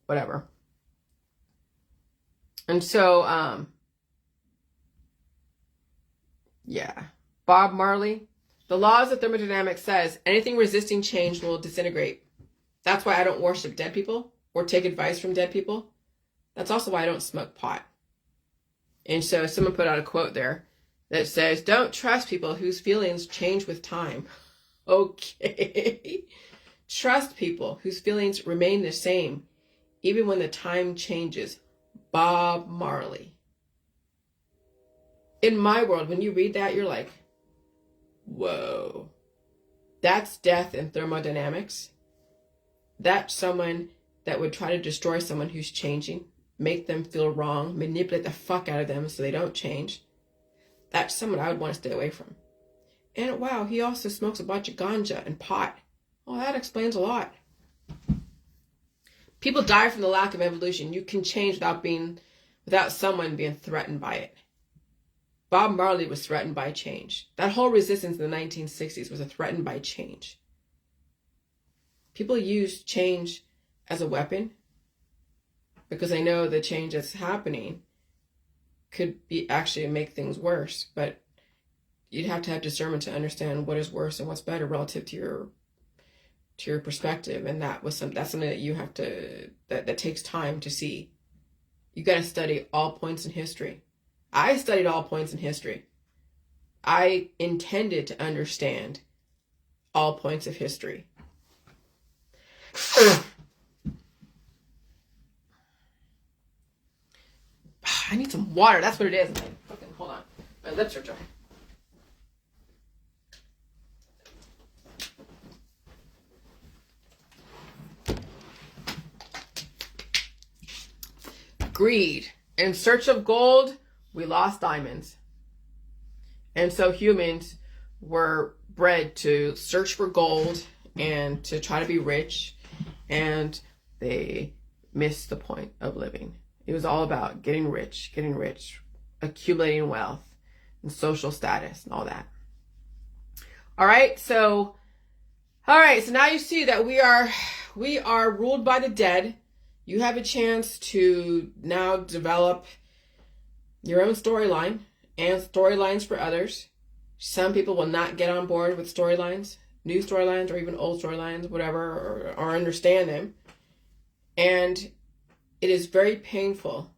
whatever. And so, yeah, Bob Marley. The laws of thermodynamics says anything resisting change will disintegrate. That's why I don't worship dead people or take advice from dead people. That's also why I don't smoke pot. And so someone put out a quote there that says, don't trust people whose feelings change with time. Okay. Trust people whose feelings remain the same, even when the time changes. Bob Marley. In my world, when you read that, you're like, whoa. That's death in thermodynamics. That's someone that would try to destroy someone who's changing, make them feel wrong, manipulate the fuck out of them so they don't change. That's someone I would want to stay away from. And wow, he also smokes a bunch of ganja and pot. Well, that explains a lot. People die from the lack of evolution. You can change without someone being threatened by it. Bob Marley was threatened by change. That whole resistance in the 1960s was threatened by change. People use change as a weapon because they know the change that's happening could be actually make things worse. But you'd have to have discernment to understand what is worse and what's better relative to your perspective. And that's something that you have to, that takes time to see. You got to study all points in history. I studied all points in history. I intended to understand all points of history. I need some water. That's what it is. Hold on. My lips are dry. Greed. In search of gold, we lost diamonds. And so humans were bred to search for gold and to try to be rich, and they missed the point of living. It was all about getting rich, accumulating wealth and social status and all that. All right, so now you see that we are ruled by the dead. You have a chance to now develop your own storyline and storylines for others. Some people will not get on board with storylines, new storylines, or even old storylines, whatever, or understand them. And it is very painful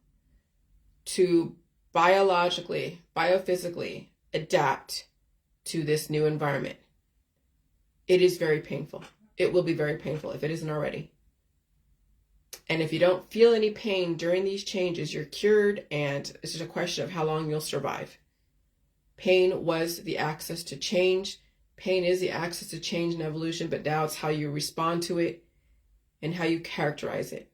to biologically, biophysically adapt to this new environment. It is very painful. It will be very painful if it isn't already. And if you don't feel any pain during these changes, you're cured, and it's just a question of how long you'll survive. Pain was the access to change. Pain is the access to change and evolution, but now it's how you respond to it and how you characterize it.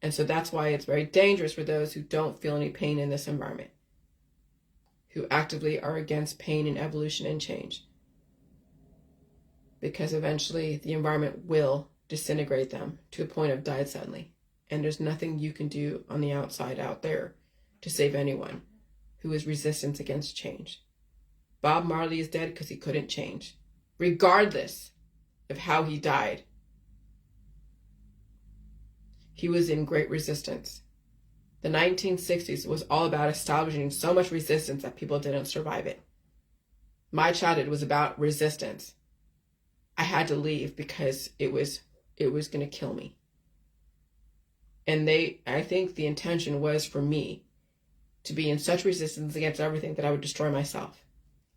And so that's why it's very dangerous for those who don't feel any pain in this environment, who actively are against pain and evolution and change. Because eventually the environment will disintegrate them to a point of died suddenly. And there's nothing you can do on the outside out there to save anyone who is resistance against change. Bob Marley is dead because he couldn't change, regardless of how he died. He was in great resistance. The 1960s was all about establishing so much resistance that people didn't survive it. My childhood was about resistance. I had to leave because it was going to kill me. And I think the intention was for me to be in such resistance against everything that I would destroy myself.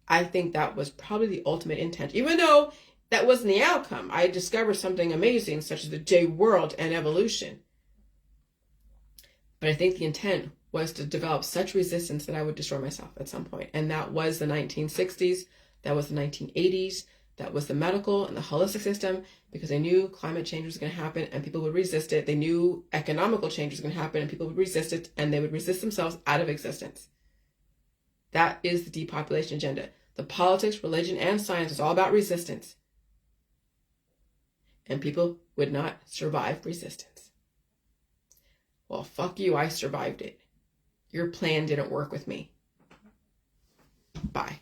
I think that was probably the ultimate intent. Even though that wasn't the outcome, I discovered something amazing, such as the J world and evolution. But I think the intent was to develop such resistance that I would destroy myself at some point. And that was the 1960s. That was the 1980s. That was the medical and the holistic system, because they knew climate change was going to happen and people would resist it. They knew economical change was going to happen and people would resist it, and they would resist themselves out of existence. That is the depopulation agenda. The politics, religion, and science is all about resistance. And people would not survive resistance. Well, fuck you, I survived it. Your plan didn't work with me. Bye.